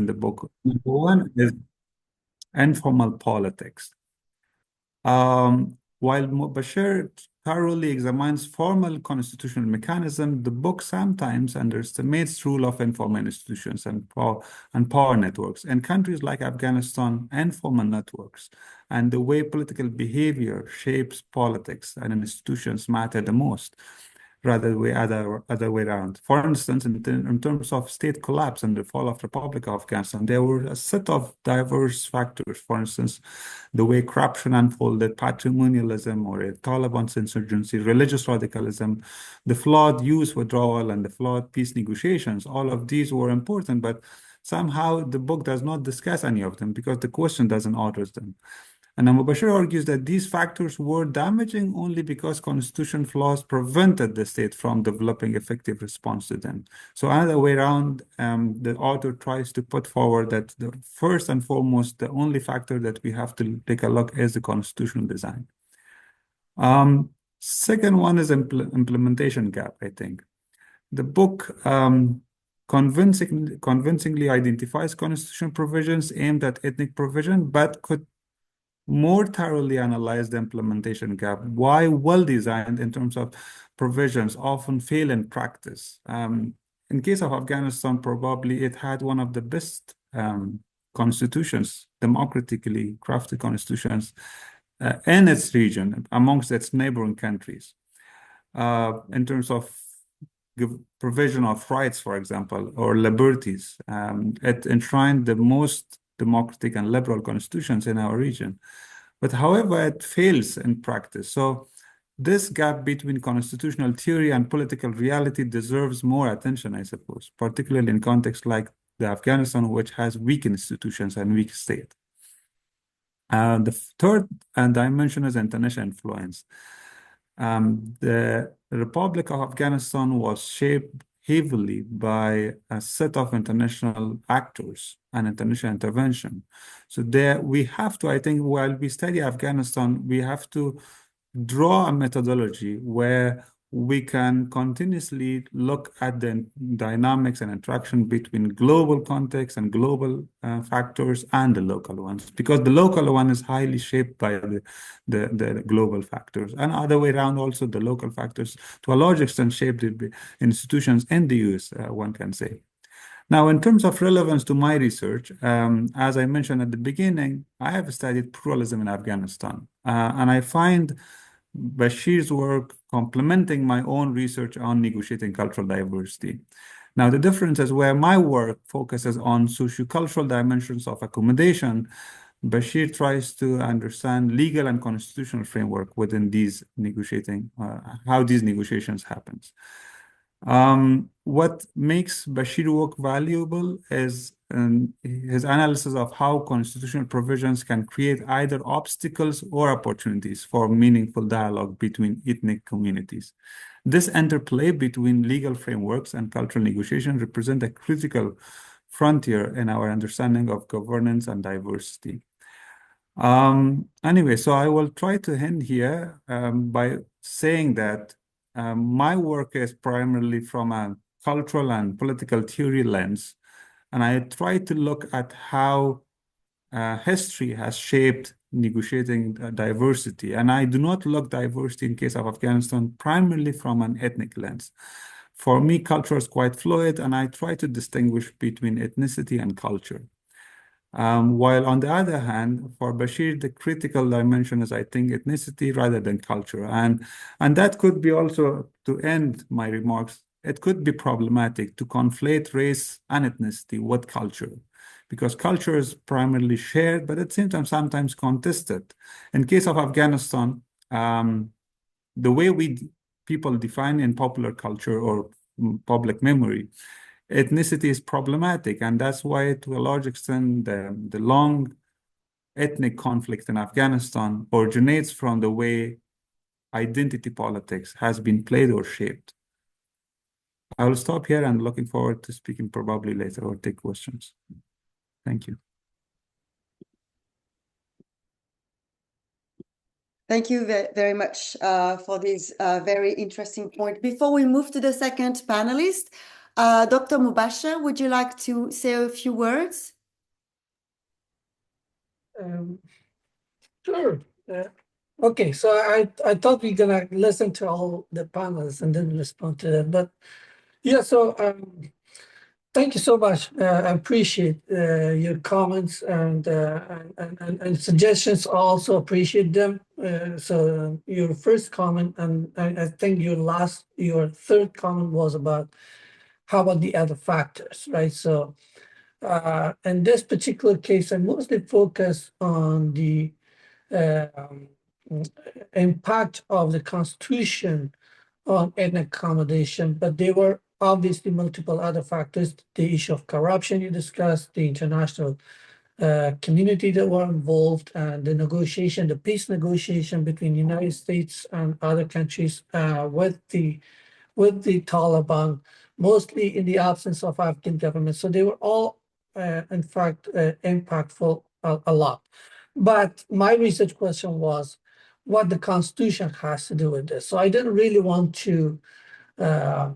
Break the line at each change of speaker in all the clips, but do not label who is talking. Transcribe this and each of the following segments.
in the book. Number one is informal politics. While Mobasher thoroughly examines formal constitutional mechanism, the book sometimes underestimates role of informal institutions and power networks. In countries like Afghanistan, informal networks and the way political behavior shapes politics and institutions matter the most, rather other way around. For instance, in terms of state collapse and the fall of Republic of Afghanistan, there were a set of diverse factors. For instance, the way corruption unfolded, patrimonialism or Taliban's insurgency, religious radicalism, the flawed youth withdrawal, and the flawed peace negotiations. All of these were important, but somehow the book does not discuss any of them because the question doesn't address them. And Mobasher argues that these factors were damaging only because constitutional flaws prevented the state from developing effective response to them. So another way around, the author tries to put forward that the first and foremost, the only factor that we have to take a look is the constitutional design. Second one is implementation gap, I think. The book convincingly identifies constitutional provisions aimed at ethnic provision, but could more thoroughly analyze the implementation gap. Why well-designed in terms of provisions often fail in practice. In case of Afghanistan, probably it had one of the best constitutions, democratically crafted constitutions in its region, amongst its neighboring countries. In terms of provision of rights, for example, or liberties, it enshrined the most democratic and liberal constitutions in our region. But however, it fails in practice. So this gap between constitutional theory and political reality deserves more attention, I suppose, particularly in contexts like the Afghanistan, which has weak institutions and weak state. The third dimension is international influence. The Republic of Afghanistan was shaped heavily by a set of international actors and international intervention. So there we have to, I think, while we study Afghanistan, we have to draw a methodology where we can continuously look at the dynamics and interaction between global context and global factors and the local ones, because the local one is highly shaped by the global factors, and other way around also the local factors to a large extent shape the institutions in the US, one can say. Now, in terms of relevance to my research, as I mentioned at the beginning, I have studied pluralism in Afghanistan, and I find Bashir's work complementing my own research on negotiating cultural diversity. Now, the difference is where my work focuses on sociocultural dimensions of accommodation, Bashir tries to understand legal and constitutional framework within these negotiating, how these negotiations happens. What makes Bashir work valuable is his analysis of how constitutional provisions can create either obstacles or opportunities for meaningful dialogue between ethnic communities. This interplay between legal frameworks and cultural negotiation represent a critical frontier in our understanding of governance and diversity. Anyway, so I will try to end here by saying that my work is primarily from a cultural and political theory lens, and I try to look at how history has shaped negotiating diversity. And I do not look diversity in case of Afghanistan primarily from an ethnic lens. For me, culture is quite fluid, and I try to distinguish between ethnicity and culture. While on the other hand, for Bashir, the critical dimension is, I think, ethnicity rather than culture. And that could be also, to end my remarks, it could be problematic to conflate race and ethnicity with culture, because culture is primarily shared, but at the same time, sometimes contested. In case of Afghanistan, the way people define in popular culture or public memory, ethnicity is problematic, and that's why, to a large extent, the long ethnic conflict in Afghanistan originates from the way identity politics has been played or shaped. I will stop here and looking forward to speaking probably later or take questions. Thank you.
Thank you very much for this very interesting point. Before we move to the second panelist, Dr. Mobasher, would you like to say a few words?
Um, sure. Okay, so I thought we are gonna listen to all the panels and then respond to that, but yeah. So thank you so much. I appreciate your comments and suggestions. I also appreciate them. So your first comment, and I think your third comment was about how about the other factors, right? So in this particular case, I mostly focus on the um, impact of the Constitution on ethnic accommodation, but there were obviously multiple other factors. The issue of corruption you discussed, the international community that were involved, and the peace negotiation between the United States and other countries with the Taliban, mostly in the absence of Afghan government. So they were all, in fact, impactful a lot. But my research question was what the Constitution has to do with this. So I didn't really want to uh,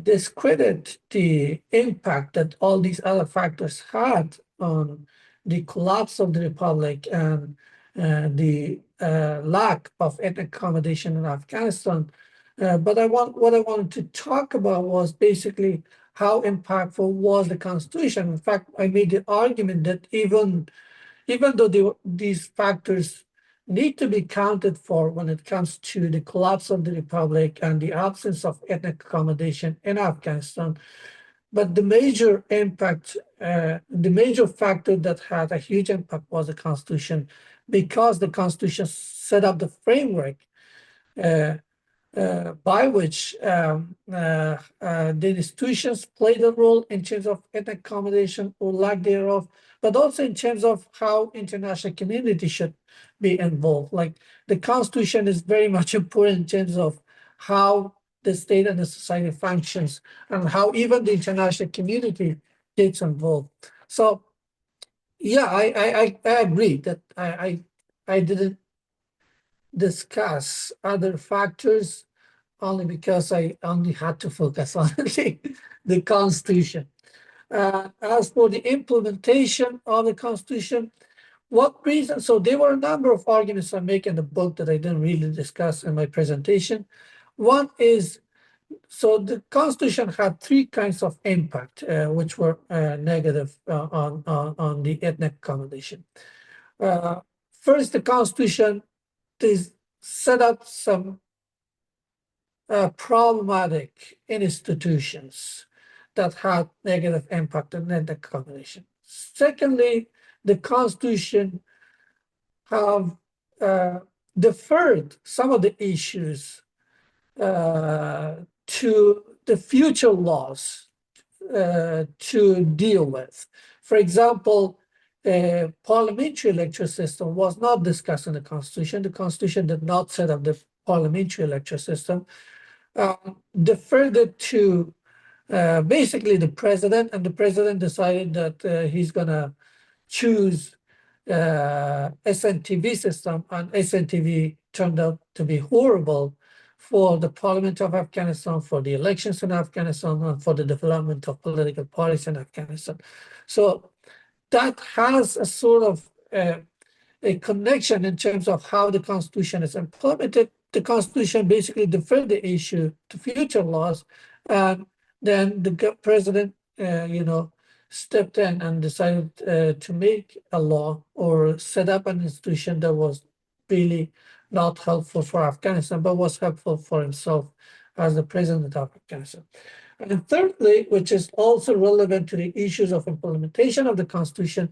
discredit the impact that all these other factors had on the collapse of the republic and the lack of ethnic accommodation in Afghanistan. But what I wanted to talk about was basically how impactful was the Constitution. In fact, I made the argument that even though these factors need to be counted for when it comes to the collapse of the republic and the absence of ethnic accommodation in Afghanistan. But the major impact, the major factor that had a huge impact was the Constitution, because the Constitution set up the framework uh, by which the institutions played a role in terms of ethnic accommodation or lack thereof, but also in terms of how international community should be involved. Like the Constitution is very much important in terms of how the state and the society functions and how even the international community gets involved. So yeah, I agree that I didn't discuss other factors only because I only had to focus on the Constitution. As for the implementation of the Constitution, what reason? So there were a number of arguments I make in the book that I didn't really discuss in my presentation. One is, so the Constitution had three kinds of impact, which were negative on the ethnic accommodation. First, the Constitution is set up some problematic institutions that had negative impact on ethnic accommodation. Secondly, the Constitution have deferred some of the issues to the future laws to deal with. For example, a parliamentary electoral system was not discussed in the Constitution. The Constitution did not set up the parliamentary electoral system. Deferred it to basically the president, and the president decided that he's going to choose SNTV system, and SNTV turned out to be horrible for the Parliament of Afghanistan, for the elections in Afghanistan, and for the development of political parties in Afghanistan. So that has a sort of a connection in terms of how the Constitution is implemented. The Constitution basically deferred the issue to future laws, and then the president, stepped in and decided to make a law or set up an institution that was really not helpful for Afghanistan, but was helpful for himself as the president of Afghanistan. And thirdly, which is also relevant to the issues of implementation of the Constitution,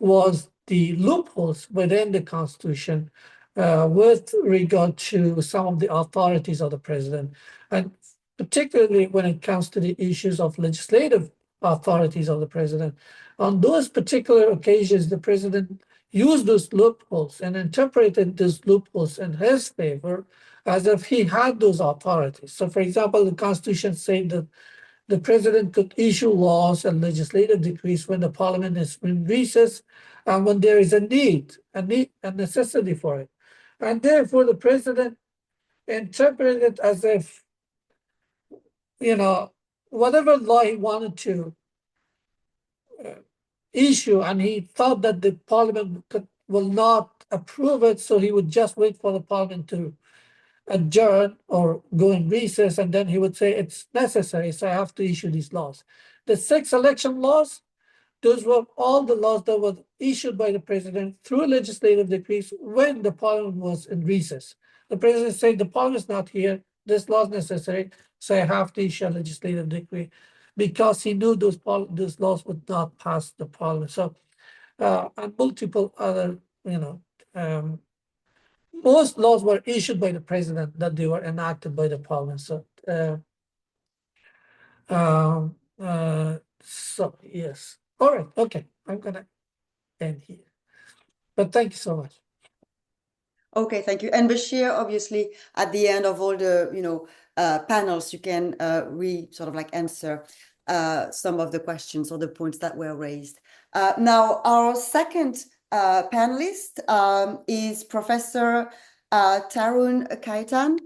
was the loopholes within the Constitution with regard to some of the authorities of the president, and particularly when it comes to the issues of legislative authorities of the president. On those particular occasions, the president used those loopholes and interpreted those loopholes in his favor as if he had those authorities. So, for example, the Constitution said that the president could issue laws and legislative decrees when the parliament is in recess and when there is a necessity for it. And therefore, the president interpreted it as if, whatever law he wanted to issue, and he thought that the parliament will not approve it, so he would just wait for the parliament to adjourn or go in recess, and then he would say it's necessary, so I have to issue these laws. The 6 election laws, those were all the laws that were issued by the president through legislative decrees when the parliament was in recess. The president said the parliament is not here, this law is necessary, so I have to issue a legislative decree, because he knew those laws would not pass the parliament. So, and multiple other, most laws were issued by the president, that they were enacted by the parliament. So, so yes. All right. Okay. I'm gonna end here. But thank you so much.
Okay, thank you. And Bashir, obviously, at the end of all the panels, you can sort of like answer some of the questions or the points that were raised. Now, our second panelist is Professor Tarun Khaitain,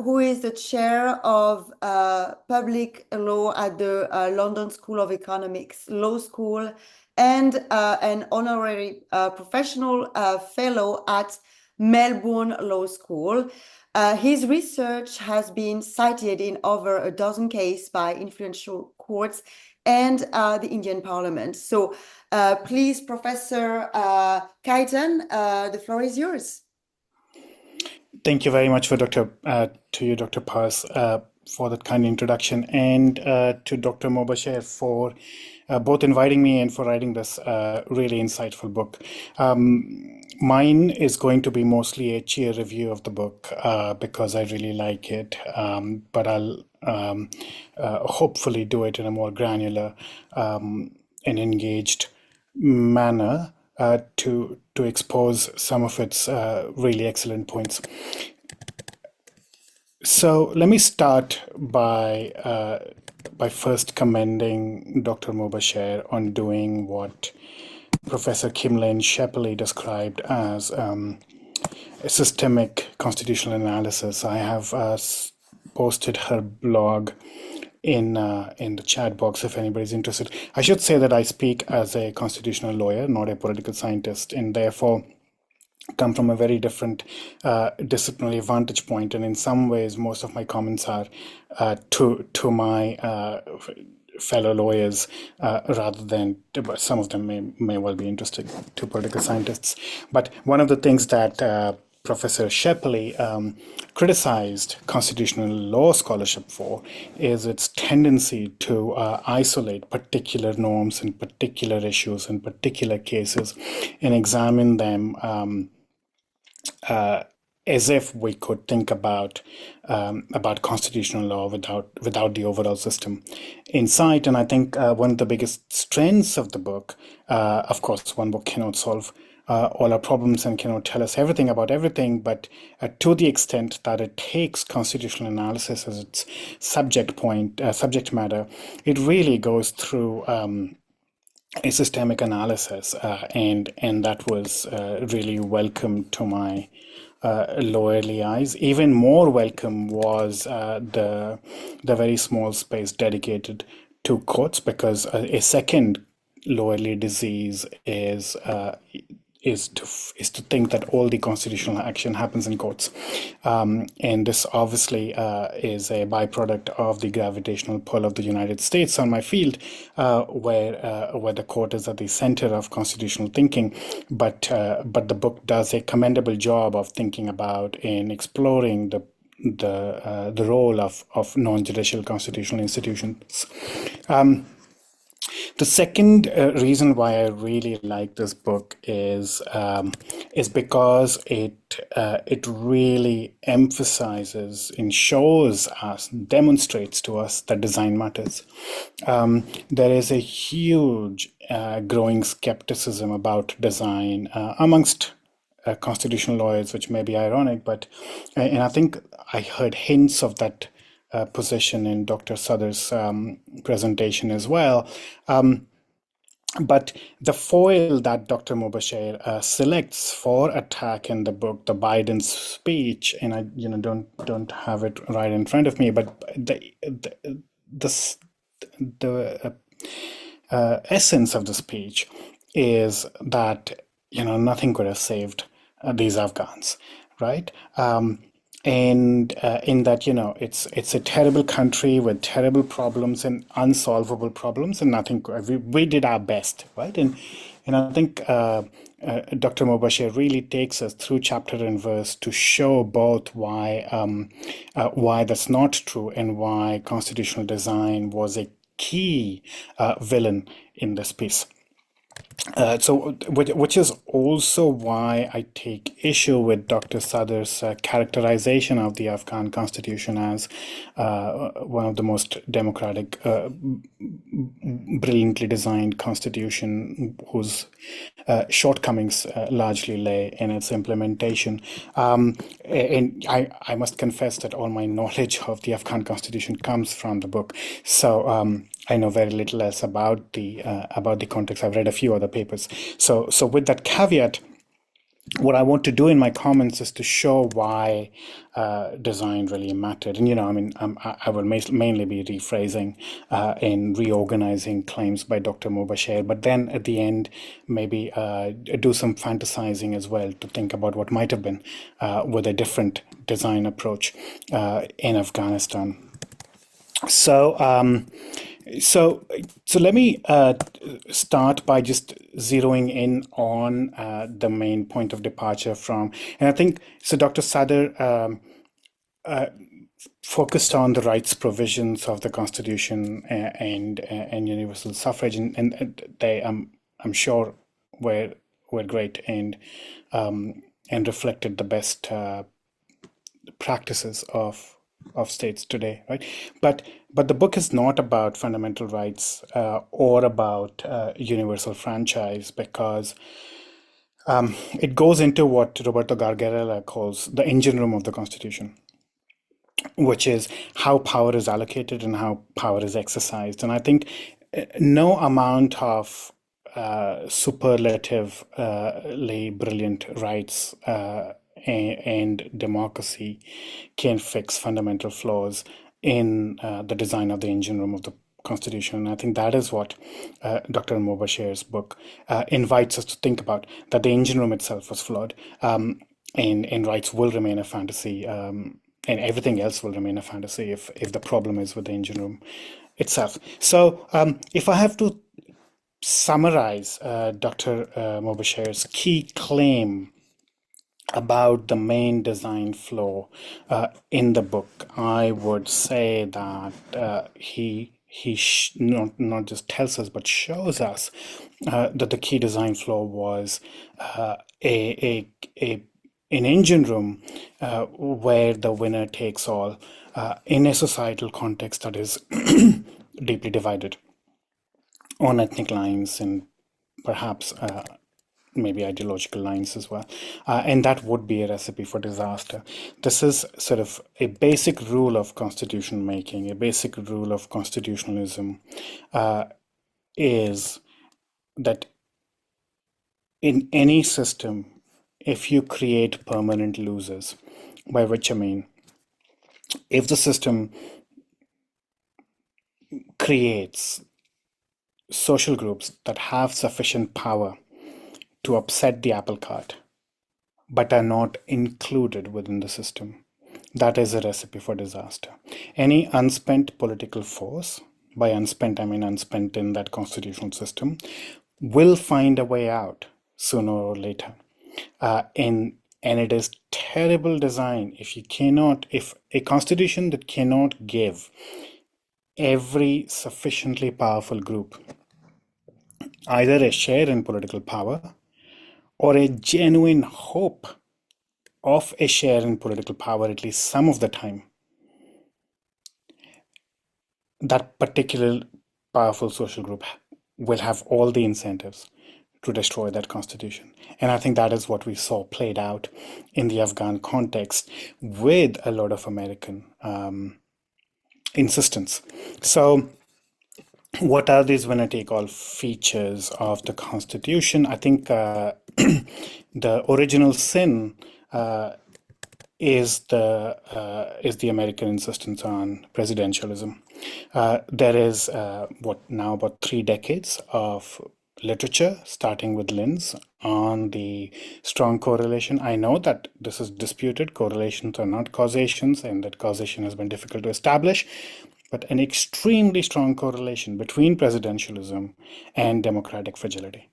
who is the chair of public law at the London School of Economics Law School, and an honorary professional fellow at Melbourne Law School. His research has been cited in over a dozen cases by influential courts and the Indian Parliament. So please, Professor Khaitain, the floor is yours.
Thank you very much to you, Dr. Pars, for that kind introduction, and to Dr. Mobasher for both inviting me and for writing this really insightful book. Mine is going to be mostly a cheer review of the book because I really like it, but I'll hopefully do it in a more granular and engaged manner to expose some of its really excellent points. So let me start by first commending Dr. Mobasher on doing what Professor Kim-Lane Shepley described as a systemic constitutional analysis. I have posted her blog in the chat box if anybody's interested. I should say that I speak as a constitutional lawyer, not a political scientist, and therefore come from a very different disciplinary vantage point. And in some ways, most of my comments are to my fellow lawyers rather than, but some of them may well be interesting to political scientists. But one of the things that Professor Shepley criticized constitutional law scholarship for is its tendency to isolate particular norms and particular issues and particular cases and examine them as if we could think about constitutional law without the overall system in sight. And I think one of the biggest strengths of the book, of course, one book cannot solve all our problems and cannot tell us everything about everything, but to the extent that it takes constitutional analysis as its subject matter, it really goes through a systemic analysis, and that was really welcome to my lawyerly eyes. Even more welcome was the very small space dedicated to courts, because a second lawyerly disease is to think that all the constitutional action happens in courts, and this obviously is a byproduct of the gravitational pull of the United States on my field, where the court is at the center of constitutional thinking. But the book does a commendable job of thinking about and exploring the role of non-judicial constitutional institutions. The second reason why I really like this book is because it really emphasizes and shows us, demonstrates to us that design matters. There is a huge growing skepticism about design amongst constitutional lawyers, which may be ironic, and I think I heard hints of that position in Dr. Sadr's presentation as well. But the foil that Dr. Mobasher selects for attack in the book, the Biden's speech, and I don't have it right in front of me, but essence of the speech is that, nothing could have saved these Afghans, right? And in that, it's a terrible country with terrible problems and unsolvable problems, and nothing. We did our best, right? And I think Dr. Mobasher really takes us through chapter and verse to show both why that's not true and why constitutional design was a key villain in this piece. Which is also why I take issue with Dr. Sadr's characterization of the Afghan constitution as one of the most democratic, brilliantly designed constitution whose shortcomings largely lay in its implementation. And I must confess that all my knowledge of the Afghan constitution comes from the book. So I know very little else about the context. I've read a few other papers. So with that caveat, what I want to do in my comments is to show why design really mattered. And I will mainly be rephrasing and reorganizing claims by Dr. Mobasher, but then at the end maybe do some fantasizing as well to think about what might have been with a different design approach in Afghanistan. So let me start by just zeroing in on the main point of departure from, and I think, so Dr. Sadr focused on the rights provisions of the Constitution and universal suffrage, and they, I'm sure, were great and reflected the best practices of states today, right? But the book is not about fundamental rights or about universal franchise, because it goes into what Roberto Gargarella calls the engine room of the Constitution, which is how power is allocated and how power is exercised. And I think no amount of superlatively brilliant rights and democracy can fix fundamental flaws in the design of the engine room of the Constitution. And I think that is what Dr. Mobasher's book invites us to think about, that the engine room itself was flawed, and rights will remain a fantasy, and everything else will remain a fantasy if the problem is with the engine room itself. So if I have to summarize Dr. Mobasher's key claim about the main design flaw in the book, I would say that he not just tells us but shows us that the key design flaw was an engine room where the winner takes all in a societal context that is deeply divided on ethnic lines and perhaps maybe ideological lines as well. And that would be a recipe for disaster. This is sort of a basic rule of constitution making, a basic rule of constitutionalism, is that in any system, if you create permanent losers, by which I mean, if the system creates social groups that have sufficient power to upset the apple cart, but are not included within the system, that is a recipe for disaster. Any unspent political force, by unspent I mean unspent in that constitutional system, will find a way out sooner or later. And it is terrible design if a constitution that cannot give every sufficiently powerful group either a share in political power or a genuine hope of a share in political power, at least some of the time, that particular powerful social group will have all the incentives to destroy that constitution. And I think that is what we saw played out in the Afghan context with a lot of American insistence. So what are these winner-take-all features of the Constitution? I think the original sin is the American insistence on presidentialism. There is about 3 decades of literature, starting with Linz, on the strong correlation. I know that this is disputed. Correlations are not causations, and that causation has been difficult to establish. But an extremely strong correlation between presidentialism and democratic fragility.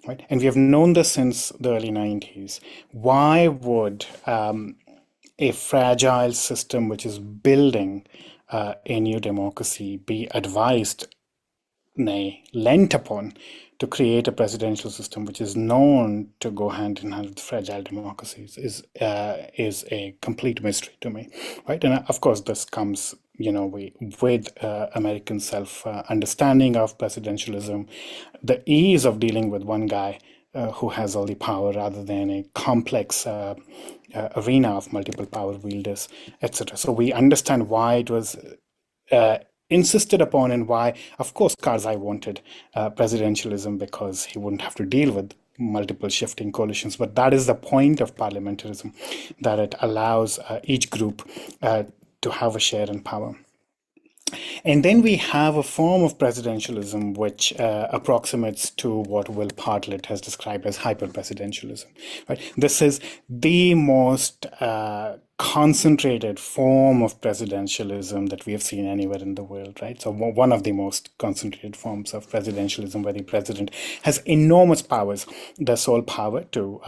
Right? And we have known this since the early 90s. Why would a fragile system which is building a new democracy be advised, nay, lent upon, to create a presidential system which is known to go hand in hand with fragile democracies is a complete mystery to me, right? And of course, this comes, with American self-understanding of presidentialism, the ease of dealing with one guy who has all the power rather than a complex arena of multiple power wielders, etc. So we understand why it was insisted upon, and why, of course, Karzai wanted presidentialism, because he wouldn't have to deal with multiple shifting coalitions. But that is the point of parliamentarism, that it allows each group to have a share in power. And then we have a form of presidentialism which approximates to what Will Bartlett has described as hyper-presidentialism. Right? This is the most concentrated form of presidentialism that we have seen anywhere in the world, right? So one of the most concentrated forms of presidentialism, where the president has enormous powers, the sole power to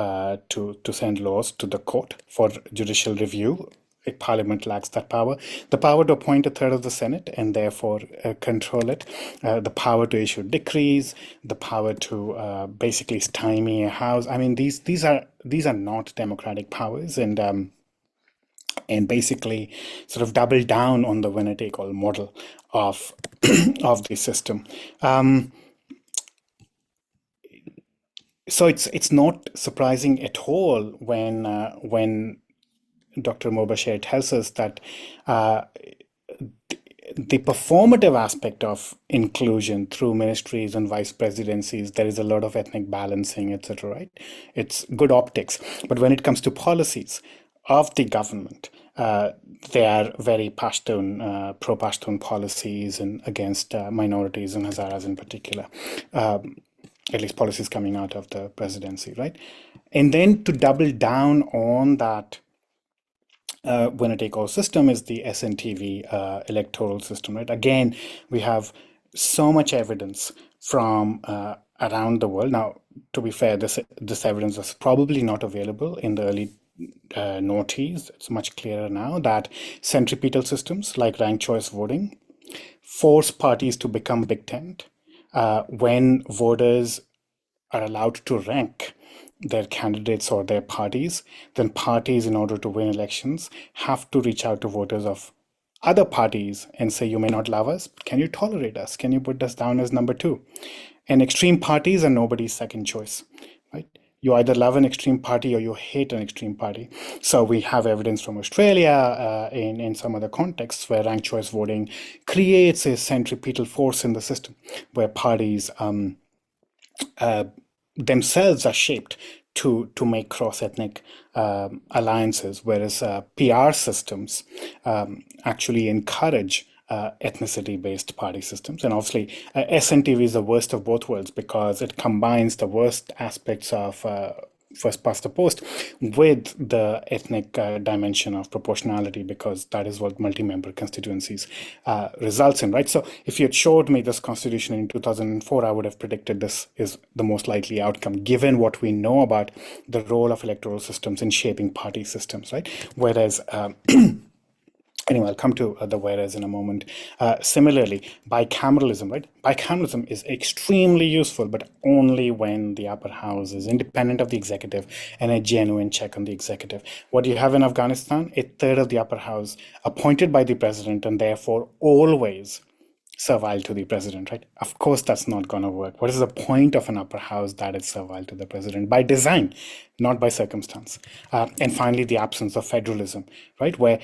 send laws to the court for judicial review. A parliament lacks that power. The power to appoint a third of the Senate and therefore control it. The power to issue decrees. The power to basically stymie a house. I mean, these are not democratic powers, and basically sort of double down on the winner-take-all model of of the system. So it's not surprising at all when Dr. Mobasher tells us that the performative aspect of inclusion through ministries and vice presidencies, there is a lot of ethnic balancing, etc. Right? It's good optics. But when it comes to policies of the government, they are very Pashtun, pro-Pashtun policies and against minorities and Hazaras in particular. At least policies coming out of the presidency, right? And then to double down on that winner-take-all system is the SNTV electoral system, right? Again, we have so much evidence from around the world. Now, to be fair, this evidence was probably not available in the early noughties. It's much clearer now that centripetal systems like ranked choice voting force parties to become big tent when voters are allowed to rank their candidates or their parties. Then parties, in order to win elections, have to reach out to voters of other parties and say, you may not love us, but can you tolerate us? Can you put us down as number 2? And extreme parties are nobody's second choice, right? You either love an extreme party or you hate an extreme party. So we have evidence from Australia in some other contexts where ranked choice voting creates a centripetal force in the system, where parties themselves are shaped to make cross-ethnic alliances, whereas PR systems actually encourage ethnicity-based party systems. And obviously, SNTV is the worst of both worlds, because it combines the worst aspects of first past the post with the ethnic dimension of proportionality, because that is what multi-member constituencies results in, right? So if you had showed me this constitution in 2004, I would have predicted this is the most likely outcome, given what we know about the role of electoral systems in shaping party systems, right? Whereas anyway, I'll come to the whereas in a moment. Similarly, bicameralism, right? Bicameralism is extremely useful, but only when the upper house is independent of the executive and a genuine check on the executive. What do you have in Afghanistan? A third of the upper house appointed by the president and therefore always servile to the president, right? Of course, that's not going to work. What is the point of an upper house that is servile to the president? By design, not by circumstance. And finally, the absence of federalism, right? Where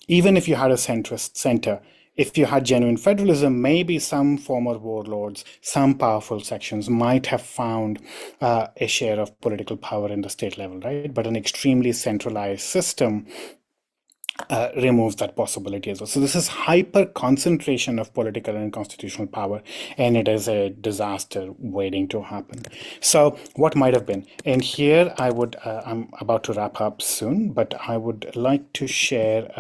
even if you had a centrist center, if you had genuine federalism, maybe some former warlords, some powerful sections might have found a share of political power in the state level, right? But an extremely centralized system removes that possibility as well. So this is hyper concentration of political and constitutional power, and it is a disaster waiting to happen. So what might have been, and here I would, I'm about to wrap up soon, but I would like to share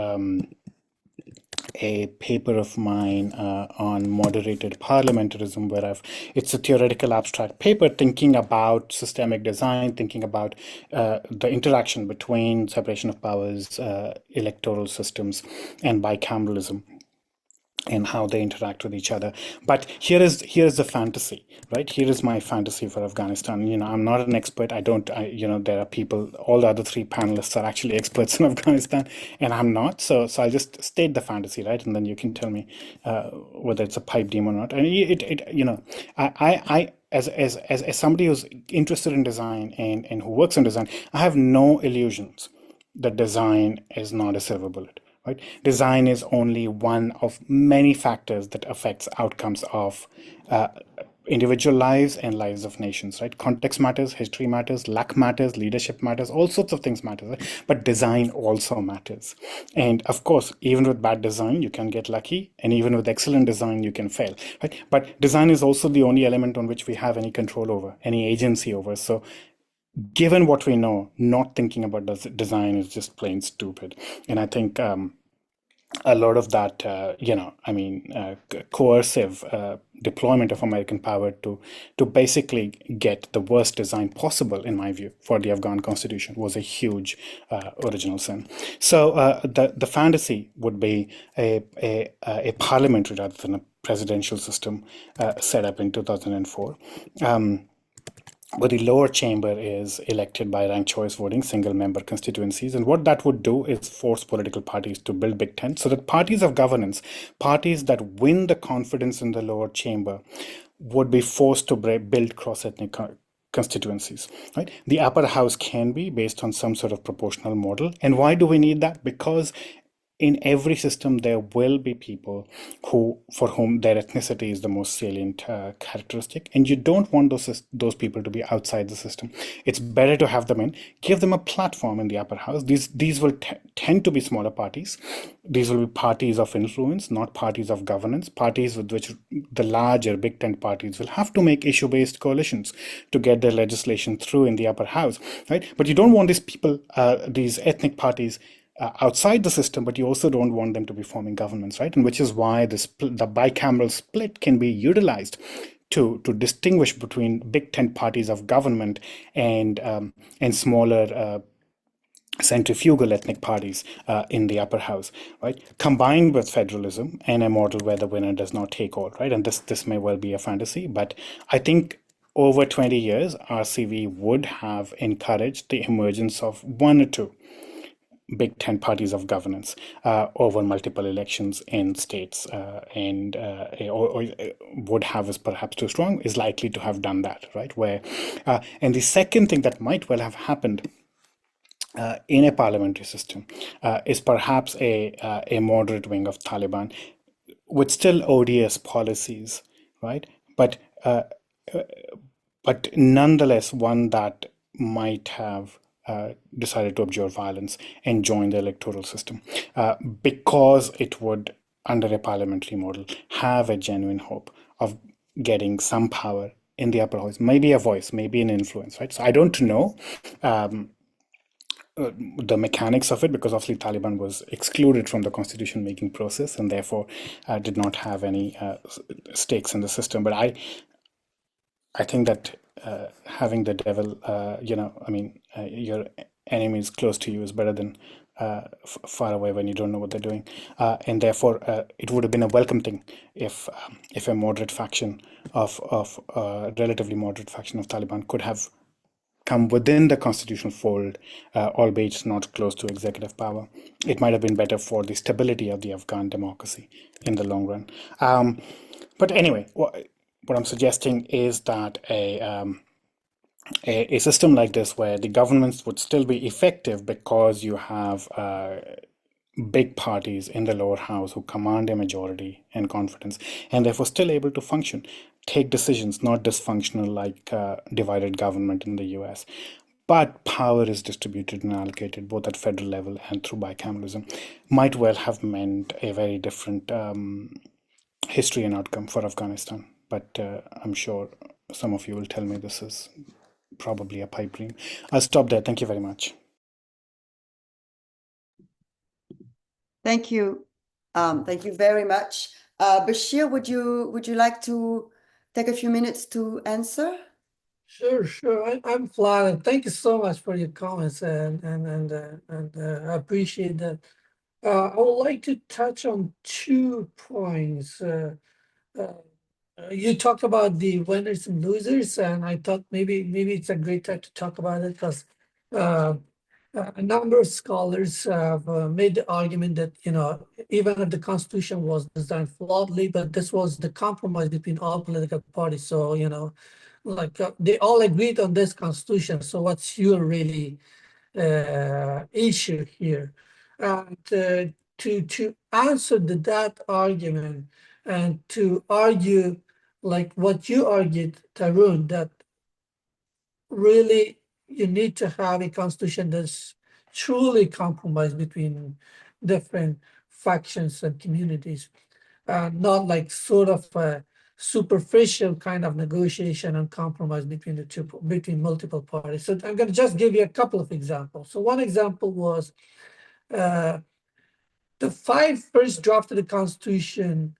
a paper of mine on moderated parliamentarism, where it's a theoretical abstract paper thinking about systemic design, thinking about the interaction between separation of powers, electoral systems, and bicameralism, and how they interact with each other. But here is the fantasy, right? Here is my fantasy for Afghanistan. I'm not an expert. There are people, all the other three panelists are actually experts in Afghanistan, and I'm not. So I'll just state the fantasy, right? And then you can tell me whether it's a pipe dream or not. And I as somebody who's interested in design and who works in design, I have no illusions that design is not a silver bullet. Right? Design is only one of many factors that affects outcomes of individual lives and lives of nations. Right? Context matters, history matters, luck matters, leadership matters, all sorts of things matter. Right? But design also matters. And of course, even with bad design, you can get lucky, and even with excellent design, you can fail. Right? But design is also the only element on which we have any control over, any agency over. So given what we know, not thinking about design is just plain stupid. And I think a lot of that, coercive deployment of American power to basically get the worst design possible, in my view, for the Afghan constitution was a huge original sin. So the fantasy would be a parliamentary rather than a presidential system set up in 2004. But the lower chamber is elected by ranked choice voting, single member constituencies. And what that would do is force political parties to build big tents so that parties of governance, parties that win the confidence in the lower chamber, would be forced to build cross-ethnic constituencies. Right? The upper house can be based on some sort of proportional model. And why do we need that? Because in every system, there will be people for whom their ethnicity is the most salient characteristic, and you don't want those people to be outside the system. It's better to have them in, give them a platform in the upper house. These will tend to be smaller parties. These will be parties of influence, not parties of governance, parties with which the larger big tent parties will have to make issue-based coalitions to get their legislation through in the upper house, right? But you don't want these people, these ethnic parties, outside the system, but you also don't want them to be forming governments, right? And which is why the bicameral split can be utilized to distinguish between big tent parties of government and smaller centrifugal ethnic parties in the upper house, right? Combined with federalism and a model where the winner does not take all, right? And this may well be a fantasy, but I think over 20 years, RCV would have encouraged the emergence of one or two big tent parties of governance over multiple elections in states, or would have is perhaps too strong, is likely to have done that, right? And the second thing that might well have happened in a parliamentary system is perhaps a moderate wing of Taliban with still ODS policies, right? But nonetheless, one that might have decided to abjure violence and join the electoral system because it would, under a parliamentary model, have a genuine hope of getting some power in the upper house, maybe a voice, maybe an influence, right? So I don't know the mechanics of it, because obviously Taliban was excluded from the constitution making process and therefore did not have any stakes in the system. But I think that having the devil, your enemy is close to you is better than far away when you don't know what they're doing. And therefore, it would have been a welcome thing if a moderate faction relatively moderate faction of Taliban could have come within the constitutional fold, albeit not close to executive power. It might have been better for the stability of the Afghan democracy in the long run. But anyway, what I'm suggesting is that a system like this, where the governments would still be effective because you have big parties in the lower house who command a majority and confidence, and therefore still able to function, take decisions, not dysfunctional like divided government in the US, but power is distributed and allocated both at federal level and through bicameralism, might well have meant a very different history and outcome for Afghanistan. But I'm sure some of you will tell me this is probably a pipe dream. I'll stop there. Thank you very much.
Thank you. Thank you very much. Bashir, would you like to take a few minutes to answer?
Sure. I'm flattered. Thank you so much for your comments, and I appreciate that. I would like to touch on 2 points. You talked about the winners and losers, and I thought maybe it's a great time to talk about it because a number of scholars have made the argument that, even if the Constitution was designed flawedly, but this was the compromise between all political parties. So, they all agreed on this Constitution. So what's your really issue here? And to answer that argument and to argue like what you argued, Tarun, that really you need to have a constitution that's truly compromised between different factions and communities, not like sort of a superficial kind of negotiation and compromise between multiple parties. So I'm going to just give you a couple of examples. So one example was the 5 first drafts of the Constitution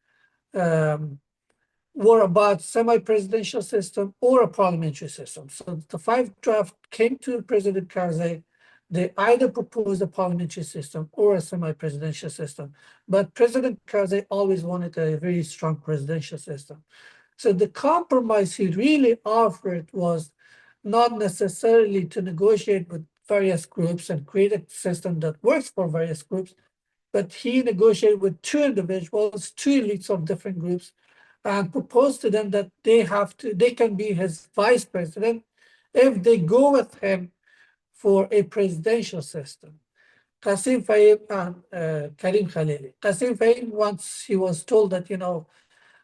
were about semi-presidential system or a parliamentary system. So the 5 draft came to President Karzai. They either proposed a parliamentary system or a semi-presidential system. But President Karzai always wanted a very strong presidential system. So the compromise he really offered was not necessarily to negotiate with various groups and create a system that works for various groups, but he negotiated with 2 individuals, 2 elites of different groups, and proposed to them that they can be his vice president if they go with him for a presidential system. Qasim Fahim and Karim Khalili. Qasim Fahim, once he was told that,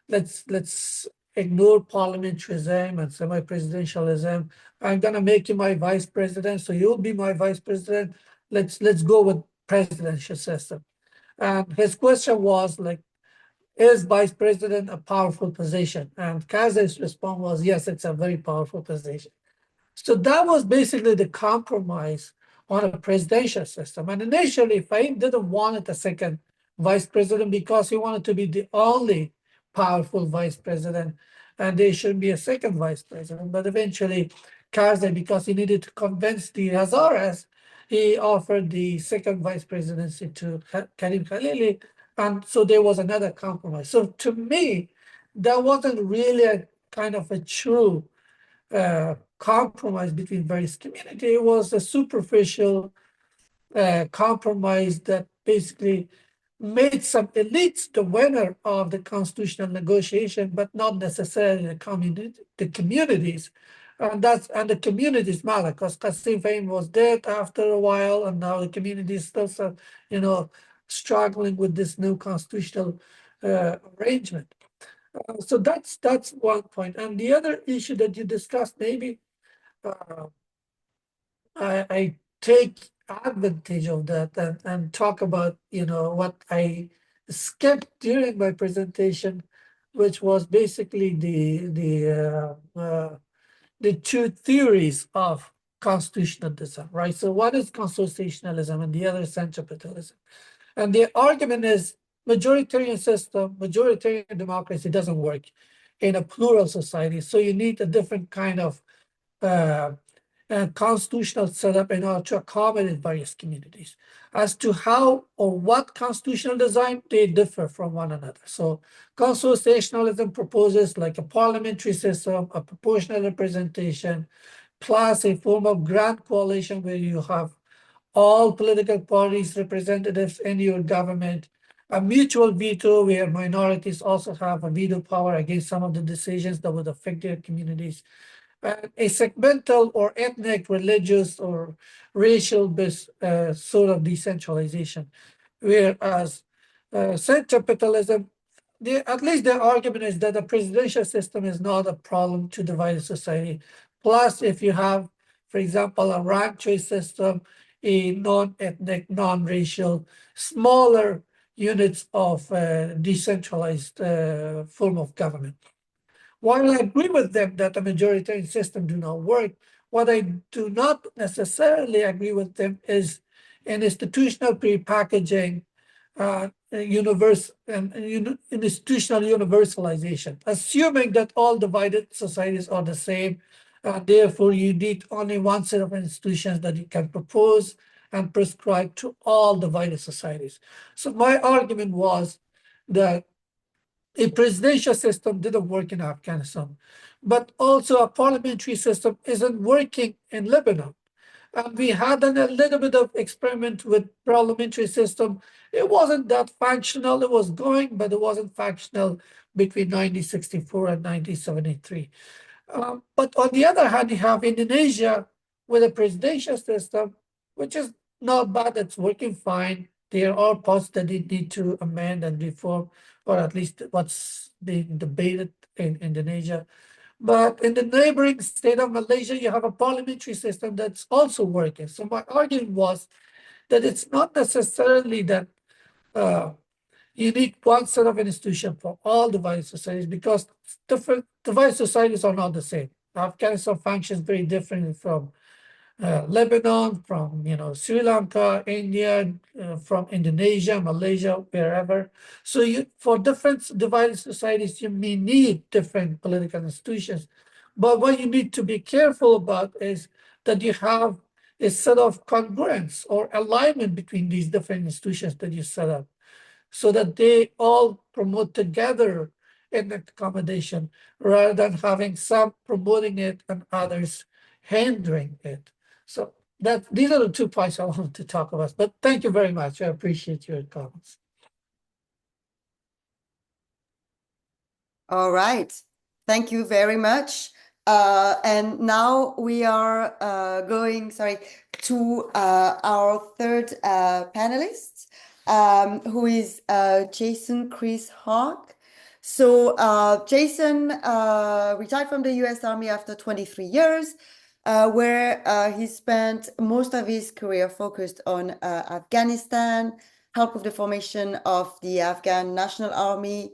let's ignore parliamentarism and semi-presidentialism. I'm gonna make you my vice president, so you'll be my vice president. Let's go with presidential system. And his question was like, is vice president a powerful position? And Karzai's response was, yes, it's a very powerful position. So that was basically the compromise on a presidential system. And initially, Fahim didn't want a second vice president because he wanted to be the only powerful vice president, and there should be a second vice president. But eventually, Karzai, because he needed to convince the Hazaras, he offered the second vice presidency to Karim Khalili. And so there was another compromise. So to me, that wasn't really a kind of a true compromise between various communities. It was a superficial compromise that basically made some elites the winner of the constitutional negotiation, but not necessarily the communities. And the communities matter because Qasim Fahim was dead after a while, and now the community is still, struggling with this new constitutional arrangement. So that's one point. And the other issue that you discussed, maybe I take advantage of that and talk about, what I skipped during my presentation, which was basically the 2 theories of constitutional design, right? So one is constitutionalism and the other is centripetalism. And the argument is majoritarian system, majoritarian democracy doesn't work in a plural society. So you need a different kind of constitutional setup in order to accommodate various communities. As to how or what constitutional design, they differ from one another. So constitutionalism proposes like a parliamentary system, a proportional representation, plus a form of grand coalition where you have all political parties representatives in your government, a mutual veto where minorities also have a veto power against some of the decisions that would affect their communities, a segmental or ethnic, religious, or racial-based sort of decentralization. Whereas centripetalism, at least their argument is that the presidential system is not a problem to divide society. Plus, if you have, For example, a rank choice system, a non-ethnic, non-racial, smaller units of decentralized form of government. While I agree with them that a majoritarian system do not work, what I do not necessarily agree with them is an institutional prepackaging, institutional universalization, assuming that all divided societies are the same. Therefore, you need only one set of institutions that you can propose and prescribe to all divided societies. So my argument was that a presidential system didn't work in Afghanistan, but also a parliamentary system isn't working in Lebanon. And we had a little bit of experiment with parliamentary system. It wasn't that functional. It was going, but it wasn't functional between 1964 and 1973. But on the other hand, you have Indonesia with a presidential system, which is not bad. It's working fine. There are parts that they need to amend and reform, or at least what's being debated in Indonesia. But in the neighboring state of Malaysia, you have a parliamentary system that's also working. So my argument was that it's not necessarily that you need one set of institution for all divided societies, because different divided societies are not the same. Afghanistan functions very differently from Lebanon, from Sri Lanka, India, from Indonesia, Malaysia, wherever. So for different divided societies, you may need different political institutions. But what you need to be careful about is that you have a set of congruence or alignment between these different institutions that you set up, so that they all promote together in accommodation, rather than having some promoting it and others hindering it. So these are the 2 points I wanted to talk about. But thank you very much. I appreciate your comments.
All right. Thank you very much. And now we are going, to our third panelist, who is Jason Criss Howk. So Jason retired from the U.S. Army after 23 years, where he spent most of his career focused on Afghanistan, helped with the formation of the Afghan National Army,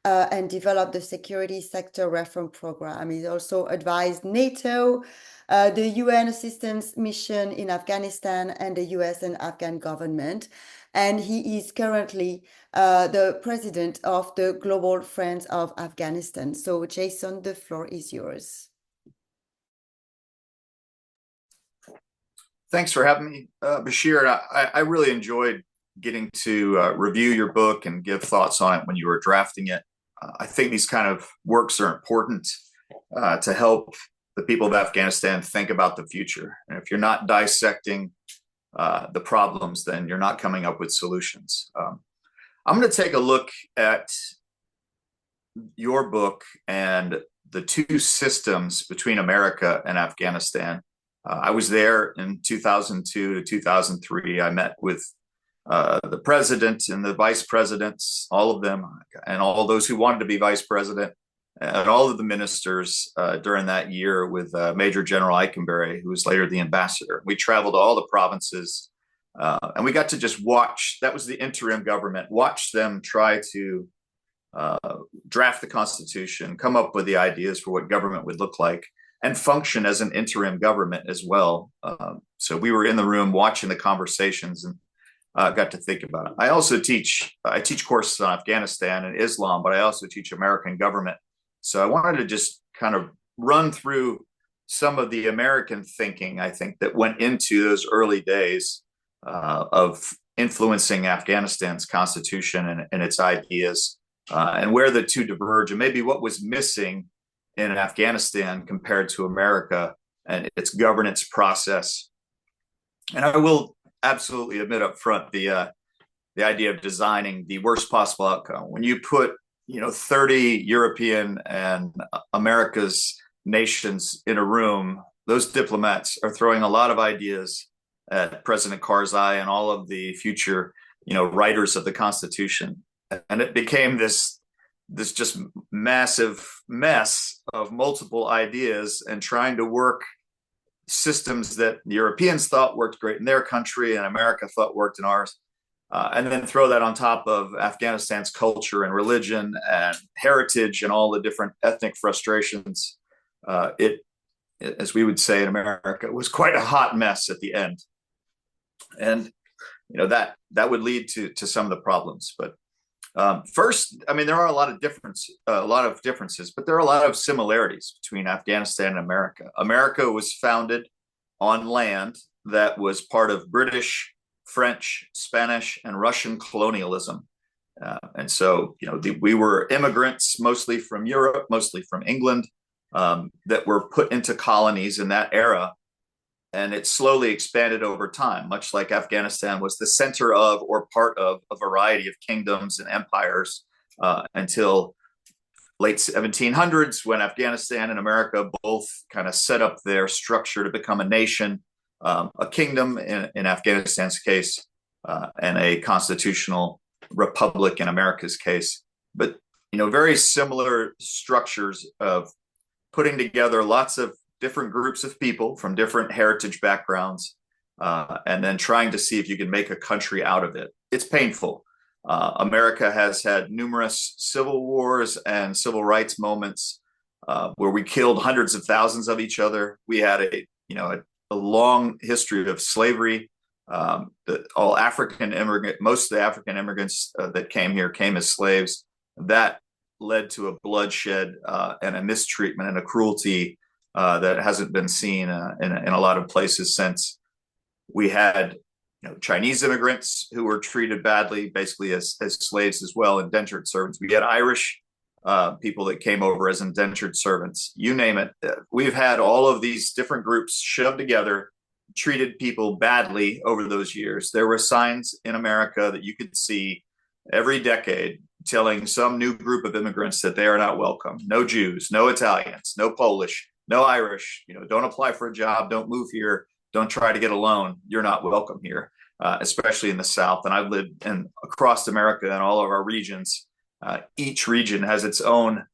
and developed the security sector reform program. He's also advised NATO, the UN assistance mission in Afghanistan, and the US and Afghan government. And he is currently the president of the Global Friends of Afghanistan. So Jason, the floor is yours.
Thanks for having me, Bashir. I really enjoyed getting to review your book and give thoughts on it when you were drafting it. I think these kind of works are important to help the people of Afghanistan think about the future. And if you're not dissecting the problems, then you're not coming up with solutions. I'm going to take a look at your book and the 2 systems between America and Afghanistan. I was there in 2002 to 2003. I met with the president and the vice presidents, all of them, and all those who wanted to be vice president, and all of the ministers during that year with Major General Eikenberry, who was later the ambassador. We traveled to all the provinces, and we got to just watch. That was the interim government. Watch them try to draft the Constitution, come up with the ideas for what government would look like, and function as an interim government as well. So we were in the room watching the conversations and got to think about it. I also teach courses on Afghanistan and Islam, but I also teach American government. So I wanted to just kind of run through some of the American thinking, I think, that went into those early days of influencing Afghanistan's constitution and its ideas, and where the 2 diverge, and maybe what was missing in Afghanistan compared to America and its governance process. And I will absolutely admit up front the idea of designing the worst possible outcome. When you put 30 European and America's nations in a room, those diplomats are throwing a lot of ideas at President Karzai and all of the future writers of the Constitution, and it became this just massive mess of multiple ideas and trying to work systems that the Europeans thought worked great in their country and America thought worked in ours. And then throw that on top of Afghanistan's culture and religion and heritage and all the different ethnic frustrations. It, as we would say in America, was quite a hot mess at the end. And that would lead to some of the problems. But first, I mean, there are a lot of differences, but there are a lot of similarities between Afghanistan and America. America was founded on land that was part of British, French, Spanish, and Russian colonialism. And so, we were immigrants, mostly from Europe, mostly from England, that were put into colonies in that era. And it slowly expanded over time, much like Afghanistan was the center of or part of a variety of kingdoms and empires until late 1700s, when Afghanistan and America both kind of set up their structure to become a nation, a kingdom in Afghanistan's case, and a constitutional republic in America's case. But, very similar structures of putting together lots of different groups of people from different heritage backgrounds, and then trying to see if you can make a country out of it. It's painful. America has had numerous civil wars and civil rights moments where we killed hundreds of thousands of each other. We had a long history of slavery. Most of the African immigrants that came here came as slaves. That led to a bloodshed and a mistreatment and a cruelty that hasn't been seen in a lot of places since. We had Chinese immigrants who were treated badly, basically as slaves as well, indentured servants. We had Irish people that came over as indentured servants. You name it. We've had all of these different groups shoved together, treated people badly over those years. There were signs in America that you could see every decade telling some new group of immigrants that they are not welcome. No Jews, no Italians, no Polish, no Irish, don't apply for a job, don't move here, don't try to get a loan. You're not welcome here, especially in the South. And I've lived across America in all of our regions. Each region has its own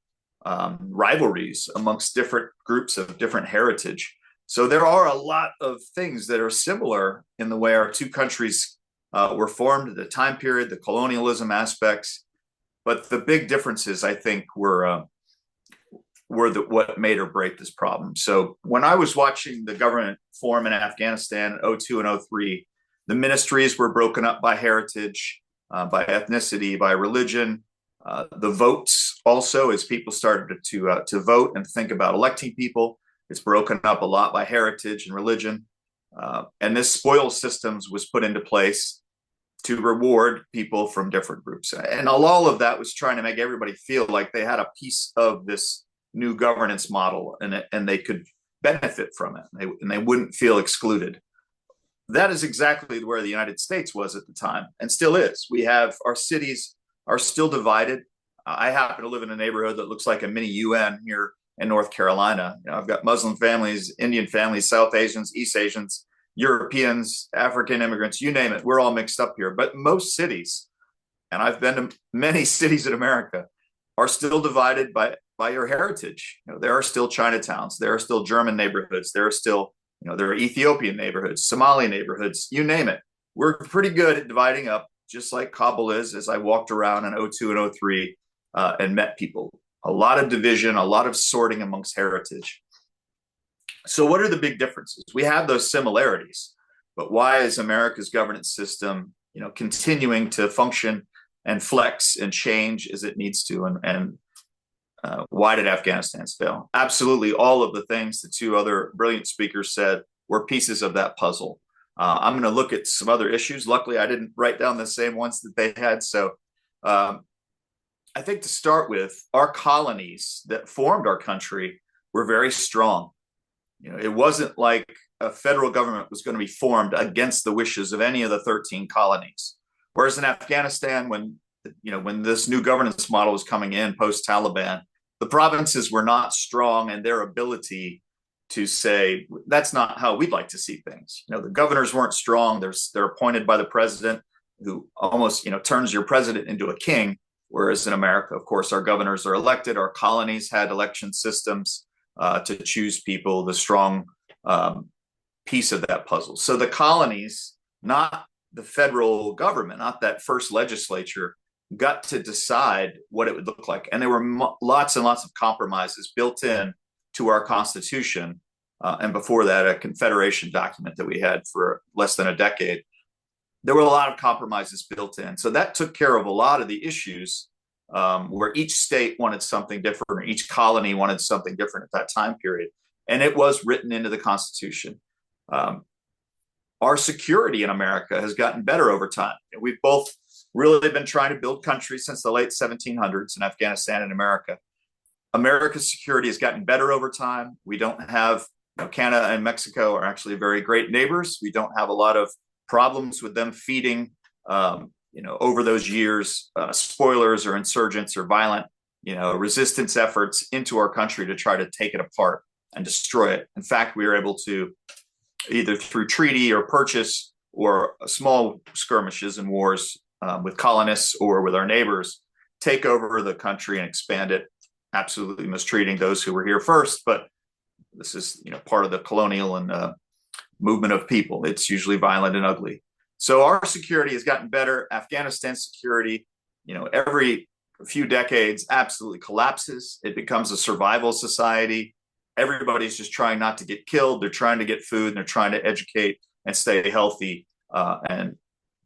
rivalries amongst different groups of different heritage. So there are a lot of things that are similar in the way our two countries were formed, the time period, the colonialism aspects. But the big differences, I think, were what made or break this problem. So when I was watching the government form in Afghanistan in 2002 and 2003, the ministries were broken up by heritage, by ethnicity, by religion. The votes also, as people started to vote and think about electing people, it's broken up a lot by heritage and religion. And this spoil systems was put into place to reward people from different groups. And all of that was trying to make everybody feel like they had a piece of this new governance model and they could benefit from it and they wouldn't feel excluded. That is exactly where the United States was at the time and still is. We have our cities are still divided. I happen to live in a neighborhood that looks like a mini UN here in North Carolina. I've got Muslim families, Indian families, South Asians, East Asians, Europeans, African immigrants, you name it. We're all mixed up here. But most cities, and I've been to many cities in America, are still divided by your heritage. There are still Chinatowns, there are still German neighborhoods, there are still, there are Ethiopian neighborhoods, Somali neighborhoods, you name it. We're pretty good at dividing up, just like Kabul is, as I walked around in 2002 and 2003 and met people. A lot of division, a lot of sorting amongst heritage. So what are the big differences? We have those similarities, but why is America's governance system, continuing to function and flex and change as it needs to? And why did Afghanistan's fail? Absolutely, all of the things the two other brilliant speakers said were pieces of that puzzle. I'm going to look at some other issues. Luckily, I didn't write down the same ones that they had. So I think to start with, our colonies that formed our country were very strong. It wasn't like a federal government was going to be formed against the wishes of any of the 13 colonies. Whereas in Afghanistan, when this new governance model was coming in post-Taliban, the provinces were not strong in their ability to say, that's not how we'd like to see things. The governors weren't strong. They're appointed by the president, who almost, turns your president into a king. Whereas in America, of course, our governors are elected. Our colonies had election systems to choose people. The strong piece of that puzzle. So the colonies, not the federal government, not that first legislature, got to decide what it would look like. And there were lots and lots of compromises built in to our Constitution. And before that, a Confederation document that we had for less than a decade. There were a lot of compromises built in. So that took care of a lot of the issues where each state wanted something different, or each colony wanted something different at that time period. And it was written into the Constitution. Our security in America has gotten better over time. We've both really been trying to build countries since the late 1700s in Afghanistan and America. America's security has gotten better over time. We don't have, Canada and Mexico are actually very great neighbors. We don't have a lot of problems with them feeding, over those years, spoilers or insurgents or violent, resistance efforts into our country to try to take it apart and destroy it. In fact, we were able to, either through treaty or purchase or small skirmishes and wars with colonists or with our neighbors, take over the country and expand it, absolutely mistreating those who were here first. But this is, part of the colonial and movement of people. It's usually violent and ugly. So our security has gotten better. Afghanistan's security, every few decades absolutely collapses. It becomes a survival society. Everybody's just trying not to get killed. They're trying to get food, and they're trying to educate and stay healthy. And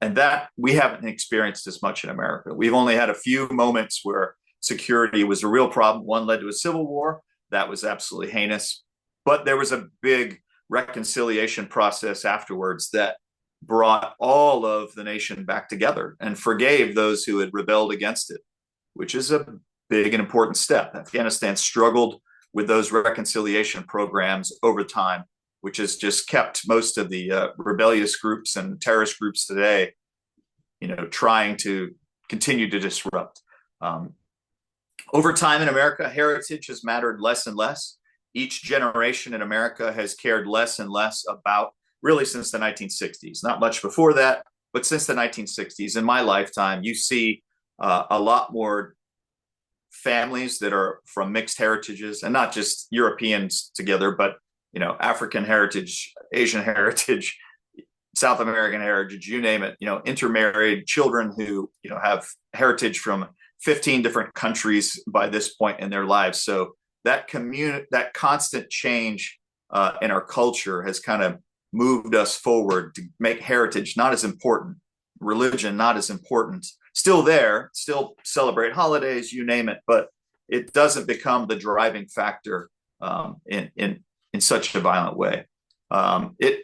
that we haven't experienced as much in America. We've only had a few moments where security was a real problem. One led to a civil war. That was absolutely heinous. But there was a big reconciliation process afterwards that brought all of the nation back together and forgave those who had rebelled against it, which is a big and important step. Afghanistan struggled with those reconciliation programs over time, which has just kept most of the rebellious groups and terrorist groups today, trying to continue to disrupt. Over time in America, heritage has mattered less and less. Each generation in America has cared less and less about, really since the 1960s, not much before that, but since the 1960s, in my lifetime, you see a lot more families that are from mixed heritages, and not just Europeans together, but African heritage, Asian heritage, South American heritage, you name it, intermarried children who, have heritage from 15 different countries by this point in their lives. So that constant change in our culture has kind of moved us forward to make heritage not as important, religion not as important, still there, still celebrate holidays, you name it, but it doesn't become the driving factor in such a violent way.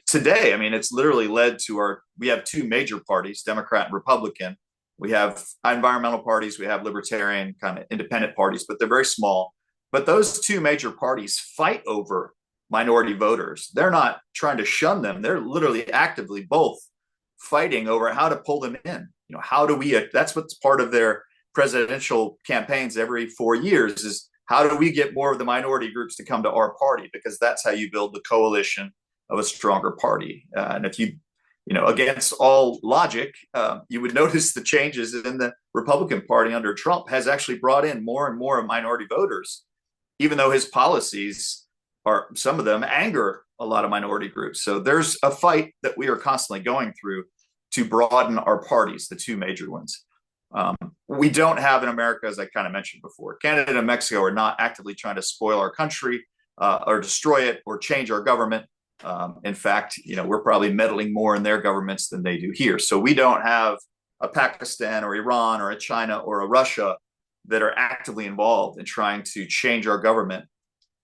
Today, it's literally led to we have two major parties, Democrat and Republican. We have environmental parties, we have libertarian kind of independent parties, but they're very small. But those two major parties fight over minority voters. They're not trying to shun them. They're literally actively both fighting over how to pull them in. How do we, that's what's part of their presidential campaigns every 4 years, is how do we get more of the minority groups to come to our party? Because that's how you build the coalition of a stronger party. And if you, against all logic, you would notice the changes in the Republican Party under Trump has actually brought in more and more minority voters, even though his policies are, some of them anger a lot of minority groups. So there's a fight that we are constantly going through to broaden our parties, the two major ones. We don't have in America, as I kind of mentioned before, Canada and Mexico are not actively trying to spoil our country or destroy it or change our government. In fact, we're probably meddling more in their governments than they do here. So we don't have a Pakistan or Iran or a China or a Russia that are actively involved in trying to change our government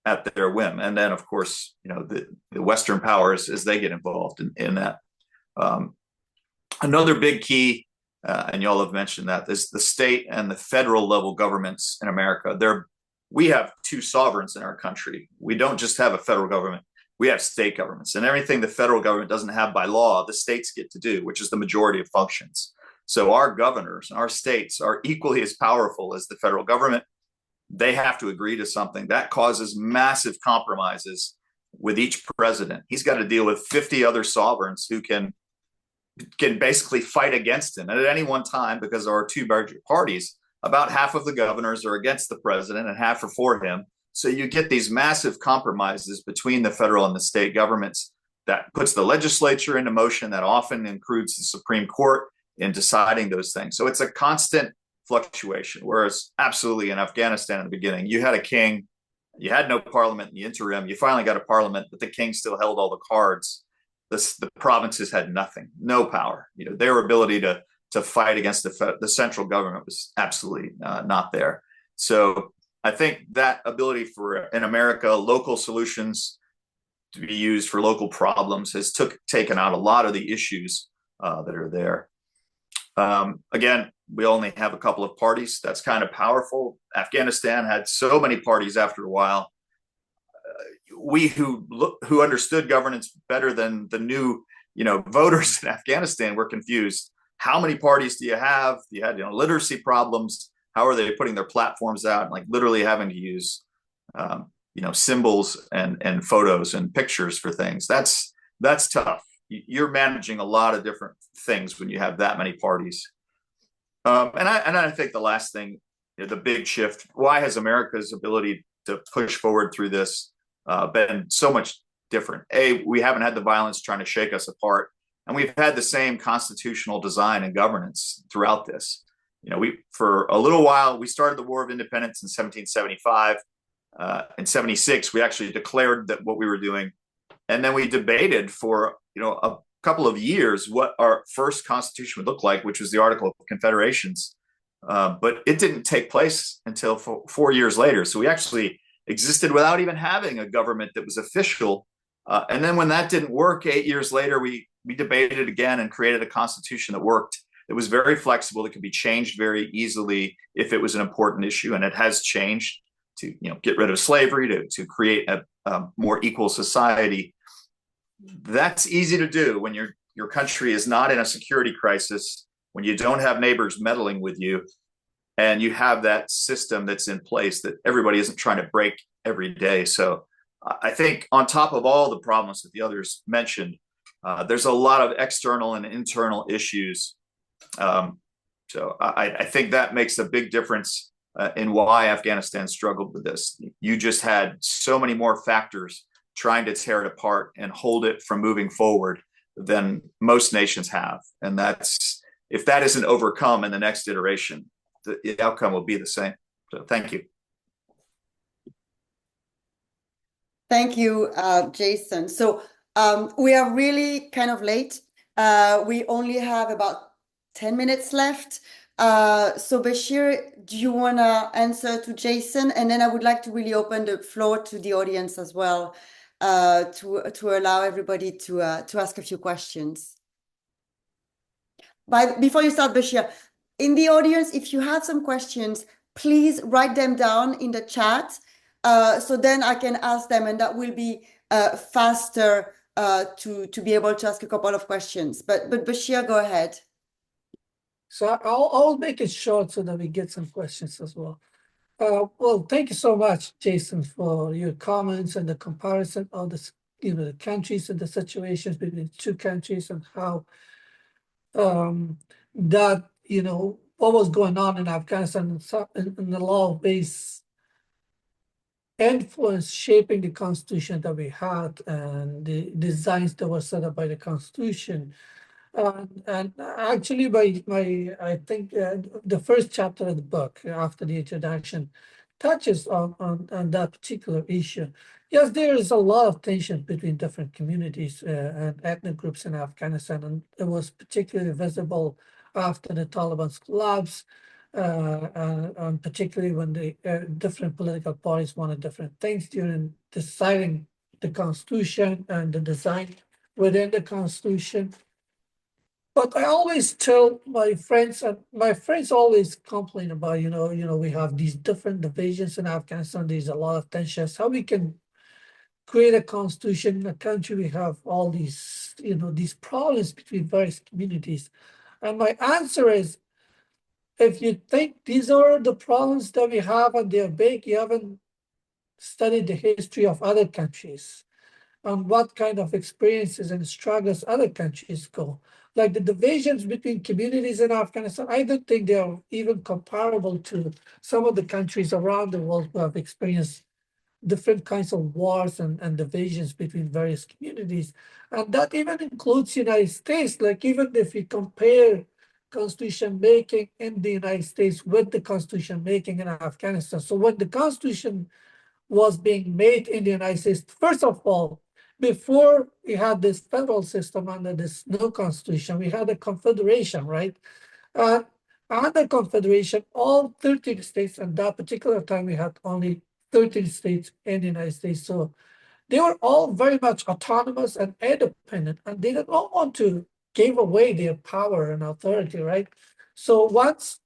at their whim. And then, of course, the Western powers, as they get involved in that. Another big key, and y'all have mentioned that, is the state and the federal level governments in America. We have two sovereigns in our country. We don't just have a federal government. We have state governments, and everything the federal government doesn't have by law, the states get to do, which is the majority of functions. So our governors, our states are equally as powerful as the federal government. They have to agree to something. That causes massive compromises with each president. He's got to deal with 50 other sovereigns who can basically fight against him. And at any one time, because there are two major parties, about half of the governors are against the president and half are for him. So you get these massive compromises between the federal and the state governments that puts the legislature into motion, that often includes the Supreme Court in deciding those things. So it's a constant fluctuation, whereas absolutely in Afghanistan in the beginning, you had a king, you had no parliament in the interim, you finally got a parliament, but the king still held all the cards. The provinces had nothing, no power. Their ability to fight against the central government was absolutely not there. So I think that ability for, in America, local solutions to be used for local problems has taken out a lot of the issues that are there. Again, we only have a couple of parties. That's kind of powerful. Afghanistan had so many parties after a while. We who understood governance better than the new, voters in Afghanistan were confused. How many parties do you have? You had, literacy problems. How are they putting their platforms out? Like literally having to use, symbols and photos and pictures for things. That's tough. You're managing a lot of different things when you have that many parties. And I think the last thing, the big shift, why has America's ability to push forward through this been so much different? We haven't had the violence trying to shake us apart, and we've had the same constitutional design and governance throughout this. For a little while, we started the War of Independence in 1775. In 76, we actually declared that what we were doing, and then we debated for a couple of years what our first constitution would look like, which was the Article of Confederations. But it didn't take place until 4 years later. So we actually existed without even having a government that was official. And then when that didn't work, 8 years later, we debated again and created a constitution that worked. It was very flexible. It could be changed very easily if it was an important issue. And it has changed to get rid of slavery, to create a more equal society. That's easy to do when your country is not in a security crisis, when you don't have neighbors meddling with you, and you have that system that's in place that everybody isn't trying to break every day. So I think on top of all the problems that the others mentioned, there's a lot of external and internal issues. So I think that makes a big difference in why Afghanistan struggled with this. You just had so many more factors trying to tear it apart and hold it from moving forward than most nations have. And if that isn't overcome in the next iteration, the outcome will be the same. So thank you.
Thank you, Jason. So we are really kind of late. We only have about 10 minutes left. So Bashir, do you want to answer to Jason? And then I would like to really open the floor to the audience as well, to allow everybody to ask a few questions. But before you start, Bashir, in the audience, if you have some questions, please write them down in the chat, so then I can ask them, and that will be faster to be able to ask a couple of questions. But Bashir, go ahead.
So I'll make it short so that we get some questions as well. Well, thank you so much, Jason, for your comments and the comparison of the countries and the situations between two countries and how that what was going on in Afghanistan in a lot of ways influence shaping the constitution that we had and the designs that were set up by the constitution. And actually, I think the first chapter of the book, after the introduction, touches on that particular issue. Yes, there is a lot of tension between different communities and ethnic groups in Afghanistan, and it was particularly visible after the Taliban's collapse, and particularly when the different political parties wanted different things during deciding the constitution and the design within the constitution. But I always tell my friends, and my friends always complain about, we have these different divisions in Afghanistan. There's a lot of tensions. How we can create a constitution in a country we have all these, these problems between various communities. And my answer is, if you think these are the problems that we have and they're big, you haven't studied the history of other countries and what kind of experiences and struggles other countries go. Like the divisions between communities in Afghanistan, I don't think they are even comparable to some of the countries around the world who have experienced different kinds of wars and divisions between various communities. And that even includes the United States. Like even if we compare constitution making in the United States with the constitution making in Afghanistan. So when the constitution was being made in the United States, first of all, before we had this federal system under this new constitution, we had a confederation, right? Under confederation, all 13 states, at that particular time, we had only 13 states in the United States. So they were all very much autonomous and independent, and they did not want to give away their power and authority, right? So once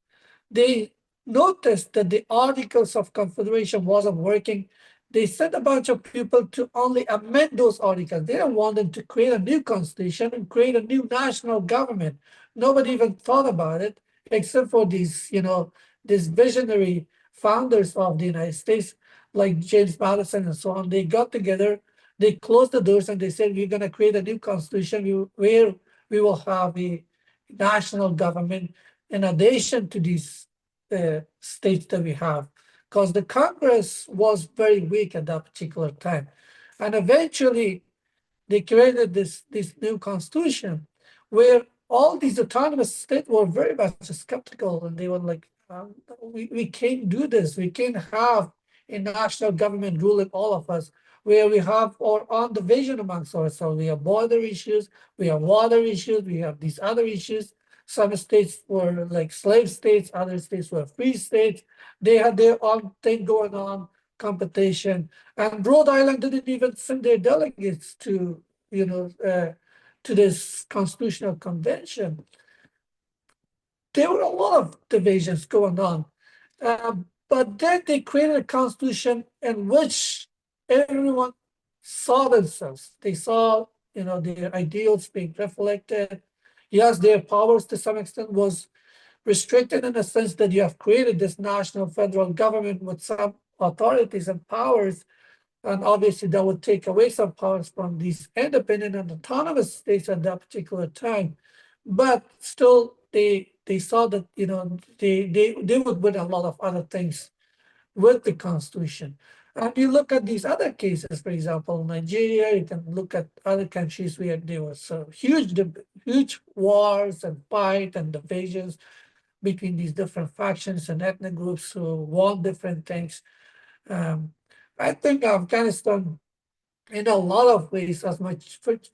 they noticed that the Articles of Confederation wasn't working, they sent a bunch of people to only amend those articles. They didn't want them to create a new constitution and create a new national government. Nobody even thought about it, except for these, these visionary founders of the United States, like James Madison and so on. They got together, they closed the doors, and they said, we're going to create a new constitution where we will have a national government in addition to these states that we have, because the Congress was very weak at that particular time. And eventually they created this new constitution where all these autonomous states were very much skeptical, and they were like, we can't do this. We can't have a national government ruling all of us, where we have our own division amongst ourselves. We have border issues, we have water issues, we have these other issues. Some states were like slave states, other states were free states. They had their own thing going on, competition. And Rhode Island didn't even send their delegates to, to this constitutional convention. There were a lot of divisions going on. But then they created a constitution in which everyone saw themselves. They saw, their ideals being reflected. Yes, their powers to some extent was restricted in the sense that you have created this national federal government with some authorities and powers. And obviously that would take away some powers from these independent and autonomous states at that particular time. But still, they saw that, they would win a lot of other things with the Constitution. And you look at these other cases, for example, Nigeria, you can look at other countries where there was huge wars and fight and divisions between these different factions and ethnic groups who want different things. I think Afghanistan, in a lot of ways, as my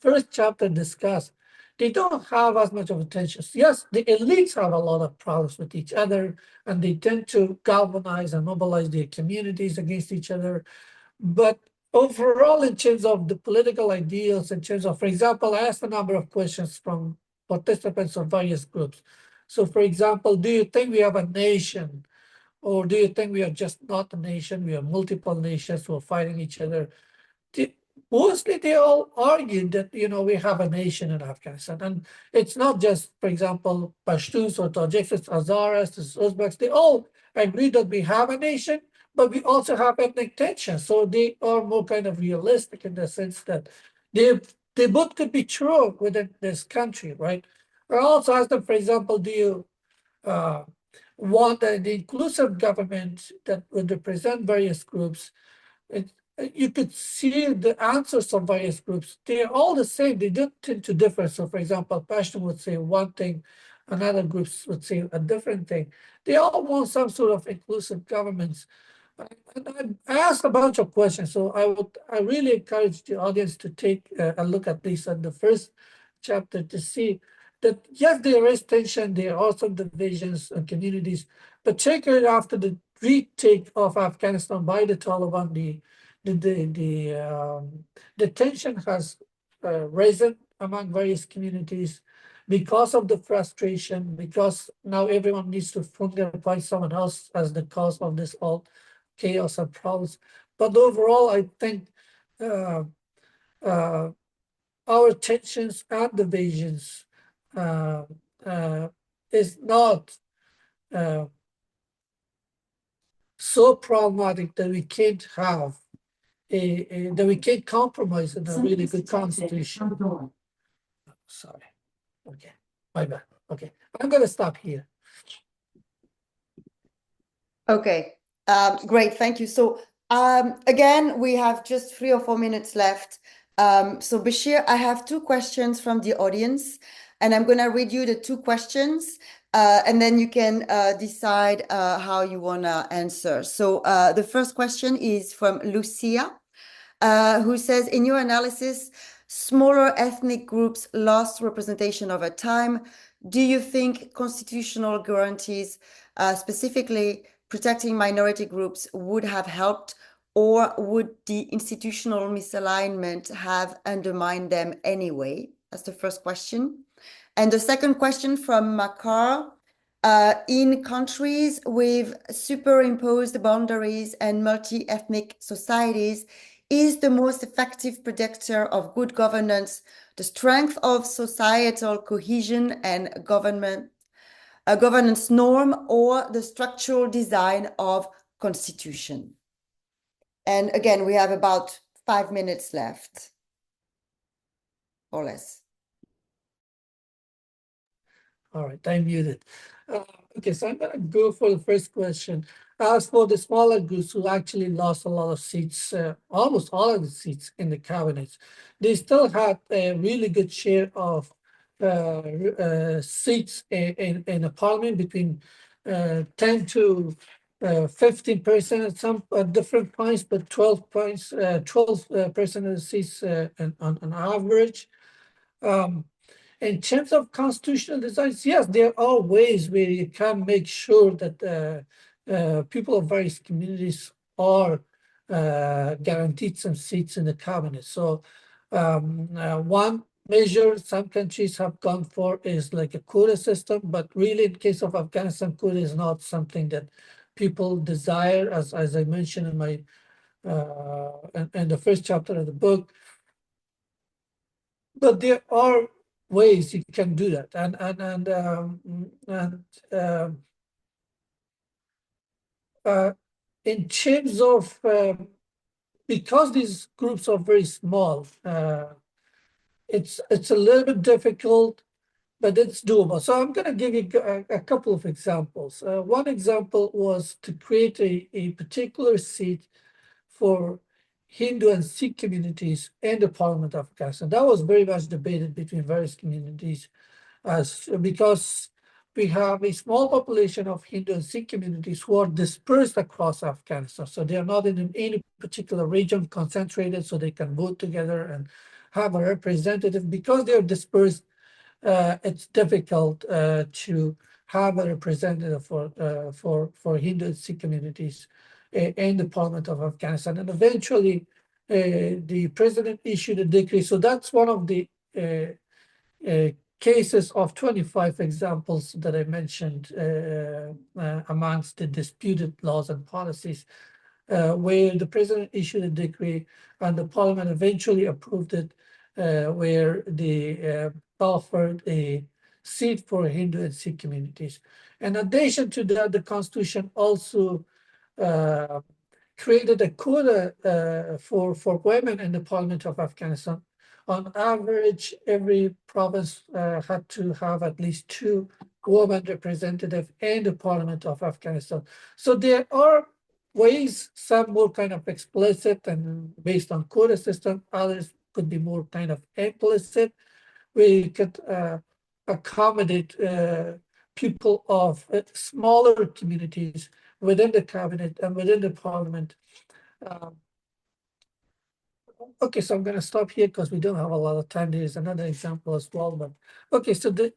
first chapter discussed, they don't have as much of attention. Yes, the elites have a lot of problems with each other, and they tend to galvanize and mobilize their communities against each other. But overall, in terms of the political ideals, in terms of, for example, I asked a number of questions from participants of various groups. So, for example, do you think we have a nation? Or do you think we are just not a nation? We are multiple nations who are fighting each other. Mostly they all argued that, we have a nation in Afghanistan. And it's not just, for example, Pashtuns or Tajiks, it's Hazaras, it's Uzbeks. They all agree that we have a nation, but we also have ethnic tension. So they are more kind of realistic in the sense that they both could be true within this country, right? I also asked them, for example, do you want an inclusive government that would represent various groups? You could see the answers of various groups. They're all the same. They don't tend to differ. So, for example, Pashtun would say one thing, another groups would say a different thing. They all want some sort of inclusive governments. And I asked a bunch of questions. So I really encourage the audience to take a look at this in the first chapter to see that, yes, there is tension, there are also divisions and communities, particularly after the retake of Afghanistan by the Taliban, the tension has risen among various communities because of the frustration, because now everyone needs to find someone else as the cause of this all chaos and problems. But overall, I think our tensions and divisions is not so problematic that we can't have that we can't compromise in a really good constitution. Sorry. Okay. My bad. Okay. I'm going to stop here.
Okay. Great. Thank you. So Again, we have just 3 or 4 minutes left. So Bashir, I have 2 questions from the audience, and I'm going to read you the 2 questions, and then you can decide how you want to answer. So the first question is from Lucia, who says, in your analysis, smaller ethnic groups lost representation over time. Do you think constitutional guarantees, specifically protecting minority groups, would have helped, or would the institutional misalignment have undermined them anyway? That's the first question. And the second question from Makar, in countries with superimposed boundaries and multi-ethnic societies, is the most effective predictor of good governance the strength of societal cohesion and governance norm, or the structural design of constitution? And again, we have about 5 minutes left or less.
All right, I'm muted. Okay, so I'm going to go for the first question. As for the smaller groups who actually lost a lot of seats, almost all of the seats in the cabinets, they still had a really good share of seats in the parliament, between 10 to 15% at some different points, but 12% of the seats on average. In terms of constitutional designs, yes, there are ways where you can make sure that people of various communities are guaranteed some seats in the cabinet. So one measure some countries have gone for is like a quota system, but really in case of Afghanistan, quota is not something that people desire, as I mentioned in my in the first chapter of the book. But there are ways you can do that, in terms of because these groups are very small, it's a little bit difficult, but it's doable. So I'm going to give you a couple of examples. One example was to create a particular seat for Hindu and Sikh communities in the Parliament of Afghanistan. That was very much debated between various communities, because we have a small population of Hindu and Sikh communities who are dispersed across Afghanistan. So they are not in any particular region concentrated, so they can vote together and have a representative. Because they are dispersed, it's difficult to have a representative for Hindu and Sikh communities in the Parliament of Afghanistan. And eventually, the president issued a decree. So that's one of the cases of 25 examples that I mentioned amongst the disputed laws and policies, where the president issued a decree and the parliament eventually approved it, where they offered a seat for Hindu and Sikh communities. In addition to that, the constitution also created a quota for women in the Parliament of Afghanistan. On average, every province had to have at least 2 women representatives in the Parliament of Afghanistan. So there are ways, some more kind of explicit and based on quota system, others could be more kind of implicit, where you could accommodate people of smaller communities within the cabinet and within the parliament. Okay, so I'm going to stop here because we don't have a lot of time. There is another example as well. But okay, so the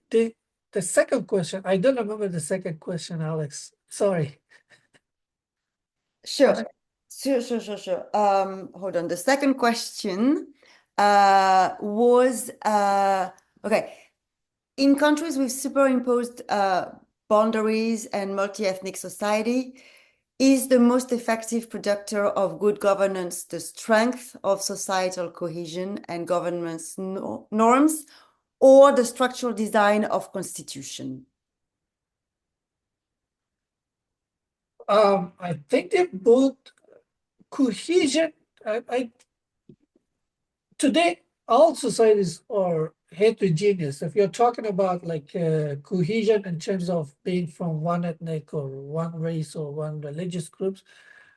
second question, I don't remember the second question, Alex. Sorry.
Sure. Hold on. The second question was okay. In countries with superimposed boundaries and multi-ethnic society, is the most effective predictor of good governance the strength of societal cohesion and governance norms, or the structural design of constitution?
I think they're both cohesion. Today, all societies are heterogeneous. If you're talking about like cohesion in terms of being from one ethnic or one race or one religious groups,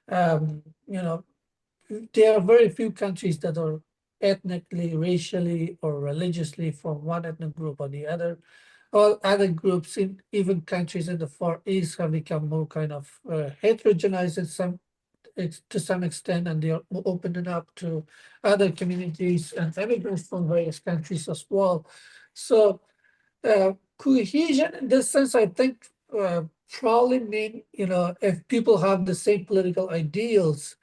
You know, there are very few countries that are ethnically, racially, or religiously from one ethnic group or the other. All other groups, in even countries in the Far East, have become more kind of heterogeneized to some extent, and they are opening up to other communities and immigrants from various countries as well. So cohesion in this sense, I think, probably mean, if people have the same political ideals,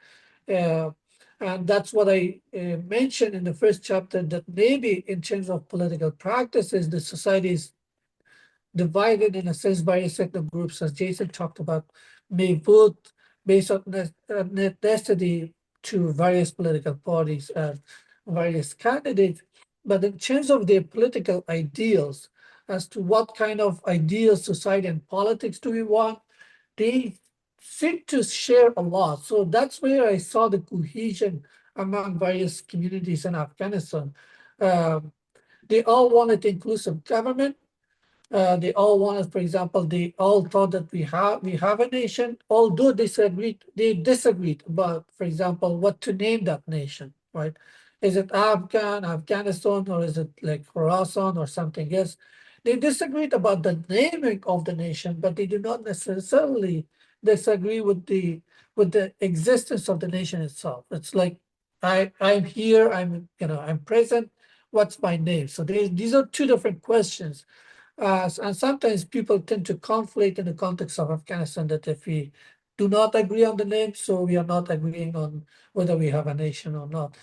and that's what I mentioned in the first chapter, that maybe in terms of political practices, the society is divided in a sense by ethnic groups, as Jason talked about, may vote based on necessity to various political parties and various candidates. But in terms of their political ideals, as to what kind of ideal society and politics do we want, they seem to share a lot. So that's where I saw the cohesion among various communities in Afghanistan. They all wanted inclusive government. They all wanted, for example, they all thought that we have a nation, although they disagreed about, for example, what to name that nation, right? Is it Afghanistan, or is it like Khorasan or something else? They disagreed about the naming of the nation, but they do not necessarily disagree with the existence of the nation itself. It's like I'm here, I'm present. What's my name? So these are two different questions. And sometimes people tend to conflate in the context of Afghanistan that if we do not agree on the name, so we are not agreeing on whether we have a nation or not.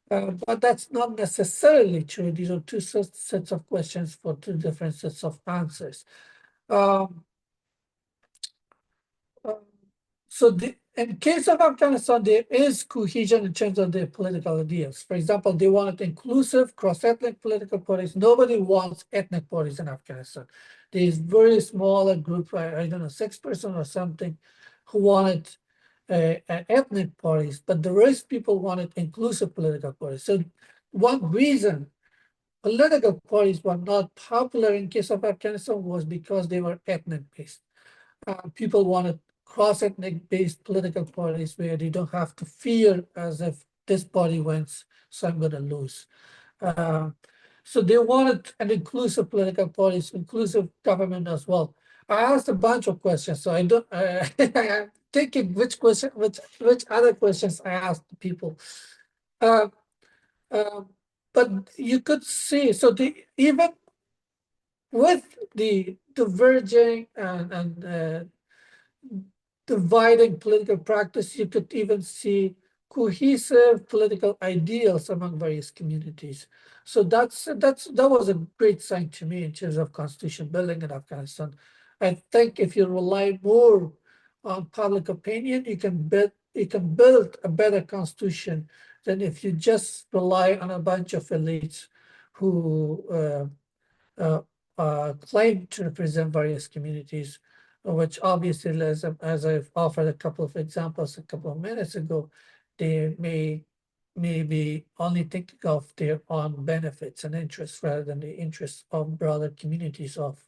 But that's not necessarily true. These are two sets of questions for two different sets of answers. So in case of Afghanistan, there is cohesion in terms of their political ideas. For example, they wanted inclusive, cross-ethnic political parties. Nobody wants ethnic parties in Afghanistan. There's very small group, I don't know, 6% or something, who wanted ethnic parties, but the rest people wanted inclusive political parties. So one reason political parties were not popular in case of Afghanistan was because they were ethnic-based. People wanted cross-ethnic based political parties where they don't have to fear as if this party wins, so I'm going to lose. So they wanted an inclusive political parties, inclusive government as well. I asked a bunch of questions, so I don't. I'm thinking which other questions I asked the people. But you could see, so even with the diverging and dividing political practice, you could even see cohesive political ideals among various communities. So that was a great sign to me in terms of constitution building in Afghanistan. I think if you rely more on public opinion, you can build a better constitution than if you just rely on a bunch of elites who claim to represent various communities, which obviously, as I've offered a couple of examples a couple of minutes ago, they may be only thinking of their own benefits and interests rather than the interests of broader communities, of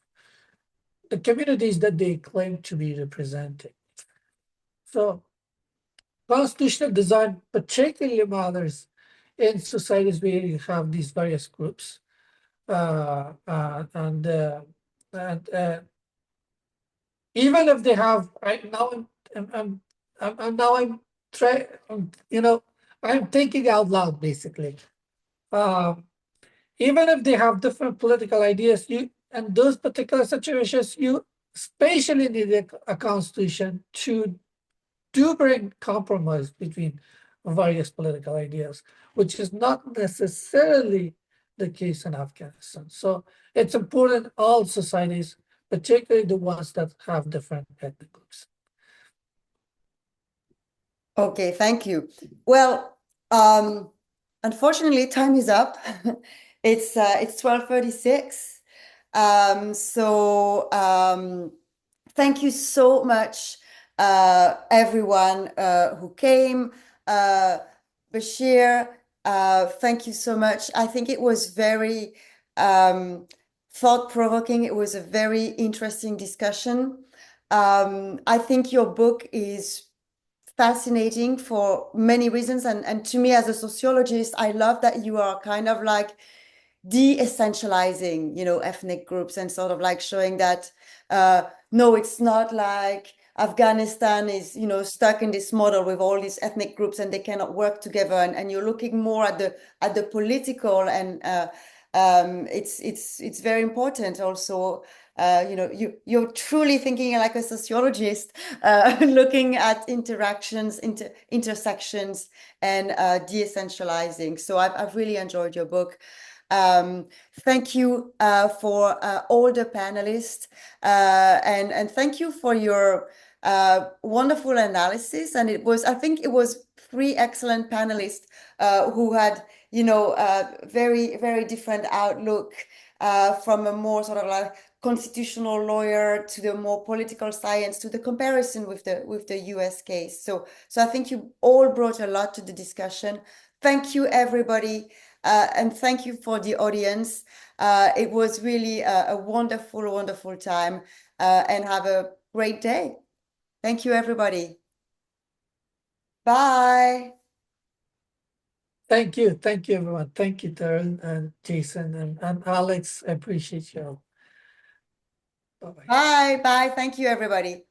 the communities that they claim to be representing. So constitutional design particularly matters in societies where you have these various groups. Even if they have I'm thinking out loud basically. Even if they have different political ideas, in those particular situations, you especially need a constitution to bring compromise between various political ideas, which is not necessarily the case in Afghanistan. So it's important all societies, particularly the ones that have different ethnic groups.
Okay, thank you. Well, unfortunately, time is up. It's 12:36. Thank you so much, everyone who came. Bashir, thank you so much. I think it was very thought-provoking. It was a very interesting discussion. I think your book is fascinating for many reasons. And to me, as a sociologist, I love that you are kind of like de-essentializing, ethnic groups and sort of like showing that, no, it's not like Afghanistan is, stuck in this model with all these ethnic groups and they cannot work together. And you're looking more at the political, and it's very important also. You're truly thinking like a sociologist, looking at interactions, intersections, and de-essentializing. So I've really enjoyed your book. Thank you for all the panelists, and thank you for your wonderful analysis. And I think it was 3 excellent panelists who had, very, very different outlook, from a more sort of like constitutional lawyer to the more political science, to the comparison with the US case. So I think you all brought a lot to the discussion. Thank you, everybody. And thank you for the audience. It was really a wonderful, wonderful time, and have a great day. Thank you, everybody. Bye.
Thank you, everyone. Thank you, Tarun and Jason and Alex. I appreciate you all. Bye-bye.
Bye. Thank you, everybody.